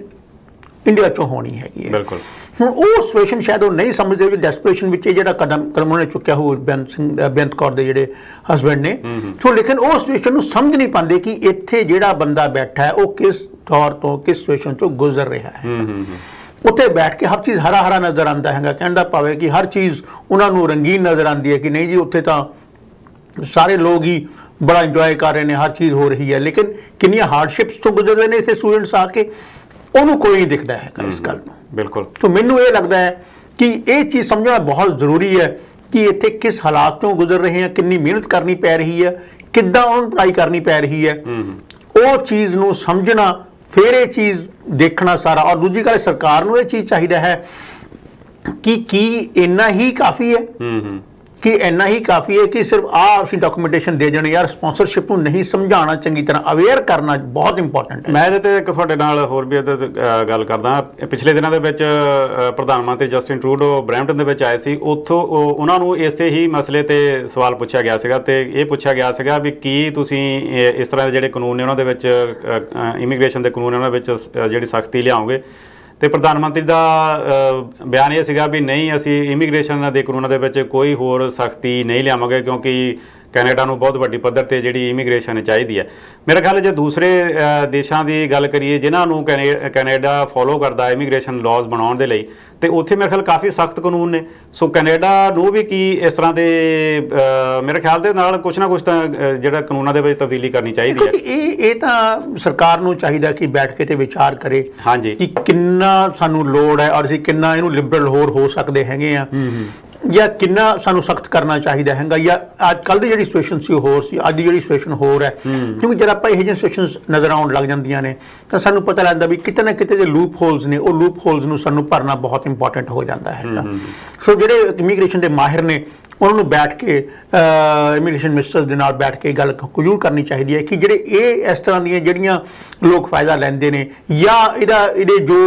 ਇੰਡੀਆ ਚੋਂ ਹੋਣੀ ਹੈਗੀ ਹੈ। ਹੁਣ ਉਹ ਸਿਚੁਏਸ਼ਨ ਸ਼ਾਇਦ ਉਹ ਨਹੀਂ ਸਮਝਦੇ ਵੀ ਡੈਸਪਰੇਸ਼ਨ ਵਿੱਚ ਇਹ ਜਿਹੜਾ ਕਦਮ ਉਹਨਾਂ ਨੇ ਚੁੱਕਿਆ ਹੋ ਬੇਅੰਤ ਕੌਰ ਦੇ ਜਿਹੜੇ ਹਸਬੈਂਡ ਨੇ, ਸੋ ਲੇਕਿਨ ਉਹ ਸਿਚੁਏਸ਼ਨ ਨੂੰ ਸਮਝ ਨਹੀਂ ਪਾਉਂਦੇ ਕਿ ਇੱਥੇ ਜਿਹੜਾ ਬੰਦਾ ਬੈਠਾ ਹੈ ਉਹ ਕਿਸ ਦੌਰ ਤੋਂ ਕਿਸ ਸਿਚੁਏਸ਼ਨ ਤੋਂ ਗੁਜ਼ਰ ਰਿਹਾ ਹੈ। ਉੱਥੇ ਬੈਠ ਕੇ ਹਰ ਚੀਜ਼ ਹਰਾ ਹਰਾ ਨਜ਼ਰ ਆਉਂਦਾ ਹੈਗਾ, ਕਹਿੰਦਾ ਭਾਵੇਂ ਕਿ ਹਰ ਚੀਜ਼ ਉਹਨਾਂ ਨੂੰ ਰੰਗੀਨ ਨਜ਼ਰ ਆਉਂਦੀ ਹੈ ਕਿ ਨਹੀਂ ਜੀ ਉੱਥੇ ਤਾਂ ਸਾਰੇ ਲੋਕ ਹੀ ਬੜਾ ਇੰਜੋਏ ਕਰ ਰਹੇ ਨੇ, ਹਰ ਚੀਜ਼ ਹੋ ਰਹੀ ਹੈ, ਲੇਕਿਨ ਕਿੰਨੀਆਂ ਹਾਰਡਸ਼ਿਪਸ ਤੋਂ ਗੁਜ਼ਰਦੇ ਨੇ ਇੱਥੇ ਸਟੂਡੈਂਟਸ ਆ ਕੇ, ਉਹਨੂੰ ਕੋਈ ਨਹੀਂ ਦਿਖਦਾ ਹੈਗਾ ਇਸ ਗੱਲ ਨੂੰ। ਬਿਲਕੁਲ। तो ਮੈਨੂੰ ਇਹ ਲੱਗਦਾ ਹੈ ਕਿ ਇਹ ਚੀਜ਼ ਸਮਝਣਾ ਬਹੁਤ ਜ਼ਰੂਰੀ ਹੈ ਕਿ ਇੱਥੇ ਕਿਸ ਹਾਲਾਤ ਤੋਂ ਗੁਜ਼ਰ ਰਹੇ ਹਾਂ, ਕਿੰਨੀ ਮਿਹਨਤ ਕਰਨੀ ਪੈ ਰਹੀ ਹੈ, ਕਿੱਦਾਂ ਉਹਨਾਂ ਨੂੰ ਪੜ੍ਹਾਈ ਕਰਨੀ ਪੈ ਰਹੀ ਹੈ, ਉਹ ਚੀਜ਼ ਨੂੰ ਸਮਝਣਾ, ਫਿਰ ਇਹ ਚੀਜ਼ ਦੇਖਣਾ ਸਾਰਾ। ਔਰ ਦੂਜੀ ਗੱਲ, ਸਰਕਾਰ ਨੂੰ ਇਹ ਚੀਜ਼ ਚਾਹੀਦਾ ਹੈ ਕਿ ਕੀ ਇੰਨਾ ਹੀ ਕਾਫੀ ਹੈ, ਕਿ ਇੰਨਾ ਹੀ ਕਾਫੀ ਹੈ ਕਿ ਸਿਰਫ ਅਸੀਂ ਡਾਕੂਮੈਂਟੇਸ਼ਨ ਦੇ ਜਾਣੇ, ਯਾਰ ਸਪਾਂਸਰਸ਼ਿਪ ਨੂੰ ਨਹੀਂ ਸਮਝਾਉਣਾ, ਚੰਗੀ ਤਰ੍ਹਾਂ ਅਵੇਅਰ ਕਰਨਾ ਬਹੁਤ ਇੰਪੋਰਟੈਂਟ ਹੈ। ਮੈਂ ਇਹਦੇ ਤੇ ਇੱਕ ਤੁਹਾਡੇ ਨਾਲ ਹੋਰ ਵੀ ਇਹਦੇ ਤੇ ਗੱਲ ਕਰਦਾ। ਪਿਛਲੇ ਦਿਨਾਂ ਦੇ ਵਿੱਚ ਪ੍ਰਧਾਨ ਮੰਤਰੀ ਜਸਟਿਨ ਟਰੂਡੋ ਬਰੈਂਪਟਨ ਦੇ ਵਿੱਚ ਆਏ ਸੀ, ਉੱਥੋਂ ਉਹਨਾਂ ਨੂੰ ਇਸੇ ਹੀ ਮਸਲੇ ਤੇ ਸਵਾਲ ਪੁੱਛਿਆ ਗਿਆ ਸੀਗਾ ਤੇ ਇਹ ਪੁੱਛਿਆ ਗਿਆ ਸੀਗਾ ਵੀ ਕੀ ਤੁਸੀਂ ਇਸ ਤਰ੍ਹਾਂ ਦੇ ਜਿਹੜੇ ਕਾਨੂੰਨ ਨੇ ਉਹਨਾਂ ਦੇ ਵਿੱਚ ਇਮੀਗ੍ਰੇਸ਼ਨ ਦੇ ਕਾਨੂੰਨ ਉਹਨਾਂ ਵਿੱਚ ਜਿਹੜੀ ਸਖਤੀ ਲਿਆਓਗੇ, ਤੇ ਪ੍ਰਧਾਨ ਮੰਤਰੀ ਦਾ ਬਿਆਨ ਇਹ ਸੀਗਾ ਵੀ ਨਹੀਂ, ਅਸੀਂ ਇਮੀਗ੍ਰੇਸ਼ਨ ਦੇ ਕਾਨੂੰਨਾਂ ਦੇ ਵਿੱਚ ਕੋਈ ਹੋਰ ਸਖਤੀ ਨਹੀਂ ਲਿਆਵਾਂਗੇ ਕਿਉਂਕਿ ਕੈਨੇਡਾ ਨੂੰ ਬਹੁਤ ਵੱਡੀ ਪੱਧਰ ਤੇ ਜਿਹੜੀ ਇਮੀਗ੍ਰੇਸ਼ਨ ਚਾਹੀਦੀ ਹੈ। ਮੇਰਾ ਖਿਆਲ ਜੇ ਦੂਸਰੇ ਦੇਸ਼ਾਂ ਦੀ ਗੱਲ ਕਰੀਏ ਜਿਨ੍ਹਾਂ ਨੂੰ ਕੈਨੇਡਾ ਫੋਲੋ ਕਰਦਾ ਇਮੀਗ੍ਰੇਸ਼ਨ ਲਾਜ਼ ਬਣਾਉਣ ਦੇ ਲਈ, ਤੇ ਉੱਥੇ ਮੇਰੇ ਖਿਆਲ ਕਾਫੀ ਸਖਤ ਕਾਨੂੰਨ ਨੇ। ਸੋ ਕੈਨੇਡਾ ਨੂੰ ਵੀ ਕੀ ਇਸ ਤਰ੍ਹਾਂ ਦੇ ਮੇਰੇ ਖਿਆਲ ਦੇ ਨਾਲ ਕੁਛ ਨਾ ਕੁਛ ਤਾਂ ਜਿਹੜਾ ਕਾਨੂੰਨਾਂ ਦੇ ਵਿੱਚ ਤਬਦੀਲੀ ਕਰਨੀ ਚਾਹੀਦੀ ਹੈ। ਇਹ ਤਾਂ ਸਰਕਾਰ ਨੂੰ ਚਾਹੀਦਾ ਕਿ ਬੈਠ ਕੇ ਤੇ ਵਿਚਾਰ ਕਰੇ ਹਾਂਜੀ ਕਿ ਕਿੰਨਾ ਸਾਨੂੰ ਲੋੜ ਹੈ ਔਰ ਅਸੀਂ ਕਿੰਨਾ ਇਹਨੂੰ ਲਿਬਰਲ ਹੋਰ ਹੋ ਸਕਦੇ ਹੈਗੇ ਆ, ਜਾਂ ਕਿੰਨਾ ਸਾਨੂੰ ਸਖਤ ਕਰਨਾ ਚਾਹੀਦਾ ਹੈਗਾ, ਜਾਂ ਅੱਜ ਕੱਲ੍ਹ ਦੀ ਜਿਹੜੀ ਸਿਚੁਏਸ਼ਨ ਸੀ ਉਹ ਹੋਰ ਸੀ, ਅੱਜ ਦੀ ਜਿਹੜੀ ਸਿਚੁਏਸ਼ਨ ਹੋਰ ਹੈ। ਕਿਉਂਕਿ ਜਦ ਆਪਾਂ ਇਹੋ ਜਿਹੀਆਂ ਸਿਚੁਏਸ਼ਨਸ ਨਜ਼ਰ ਆਉਣ ਲੱਗ ਜਾਂਦੀਆਂ ਨੇ ਤਾਂ ਸਾਨੂੰ ਪਤਾ ਲੱਗਦਾ ਵੀ ਕਿਤੇ ਨਾ ਕਿਤੇ ਦੇ ਲੂਪ ਹੋਲਸ ਨੇ, ਉਹ ਲੂਪ ਹੋਲਸ ਨੂੰ ਸਾਨੂੰ ਭਰਨਾ ਬਹੁਤ ਇੰਪੋਰਟੈਂਟ ਹੋ ਜਾਂਦਾ ਹੈਗਾ। ਸੋ ਜਿਹੜੇ ਇਮੀਗ੍ਰੇਸ਼ਨ ਦੇ ਮਾਹਿਰ ਨੇ ਉਹਨਾਂ ਨੂੰ ਬੈਠ ਕੇ ਇਮੀਗ੍ਰੇਸ਼ਨ ਮਿਨਿਸਟਰਸ ਦੇ ਨਾਲ ਬੈਠ ਕੇ ਗੱਲ ਜ਼ਰੂਰ ਕਰਨੀ ਚਾਹੀਦੀ ਹੈ ਕਿ ਜਿਹੜੇ ਇਹ ਇਸ ਤਰ੍ਹਾਂ ਦੀਆਂ ਜਿਹੜੀਆਂ ਲੋਕ ਫਾਇਦਾ ਲੈਂਦੇ ਨੇ ਜਾਂ ਇਹਦੇ ਜੋ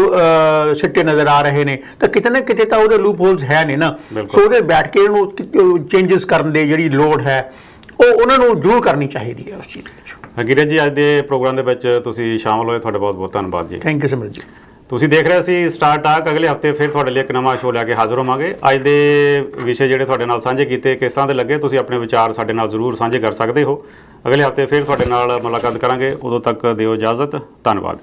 ਸਿੱਟੇ ਨਜ਼ਰ ਆ ਰਹੇ ਨੇ, ਤਾਂ ਕਿਤੇ ਨਾ ਕਿਤੇ ਤਾਂ ਉਹਦੇ ਲੂਪ ਹੋਲਸ ਹੈ ਨੇ ਨਾ। ਸੋ ਉਹਦੇ ਬੈਠ ਕੇ ਇਹਨੂੰ ਚੇਂਜਸ ਕਰਨ ਦੀ ਜਿਹੜੀ ਲੋੜ ਹੈ ਉਹ ਉਹਨਾਂ ਨੂੰ ਜ਼ਰੂਰ ਕਰਨੀ ਚਾਹੀਦੀ ਹੈ ਉਸ ਚੀਜ਼ ਵਿੱਚ। ਹਕੀਰਤ ਜੀ, ਅੱਜ ਦੇ ਪ੍ਰੋਗਰਾਮ ਦੇ ਵਿੱਚ ਤੁਸੀਂ ਸ਼ਾਮਲ ਹੋਏ, ਤੁਹਾਡਾ ਬਹੁਤ ਬਹੁਤ ਧੰਨਵਾਦ ਜੀ। ਥੈਂਕ ਯੂ ਸਿਮਰਤ ਜੀ। ਤੁਸੀਂ ਦੇਖ ਰਹੇ ਸੀ ਸਟਾਰ ਟਾਕ। ਅਗਲੇ ਹਫਤੇ ਫਿਰ ਤੁਹਾਡੇ ਲਈ ਇੱਕ ਨਵਾਂ ਸ਼ੋਅ ਲੈ ਕੇ ਹਾਜ਼ਰ ਹੋਵਾਂਗੇ। ਅੱਜ ਦੇ ਵਿਸ਼ੇ ਜਿਹੜੇ ਤੁਹਾਡੇ ਨਾਲ ਸਾਂਝੇ ਕੀਤੇ ਕਿਸ ਤਰ੍ਹਾਂ ਦੇ ਲੱਗੇ, ਤੁਸੀਂ ਆਪਣੇ ਵਿਚਾਰ ਸਾਡੇ ਨਾਲ ਜ਼ਰੂਰ ਸਾਂਝੇ ਕਰ ਸਕਦੇ ਹੋ। ਅਗਲੇ ਹਫਤੇ ਫਿਰ ਤੁਹਾਡੇ ਨਾਲ ਮੁਲਾਕਾਤ ਕਰਾਂਗੇ, ਉਦੋਂ ਤੱਕ ਦਿਓ ਇਜਾਜ਼ਤ। ਧੰਨਵਾਦ।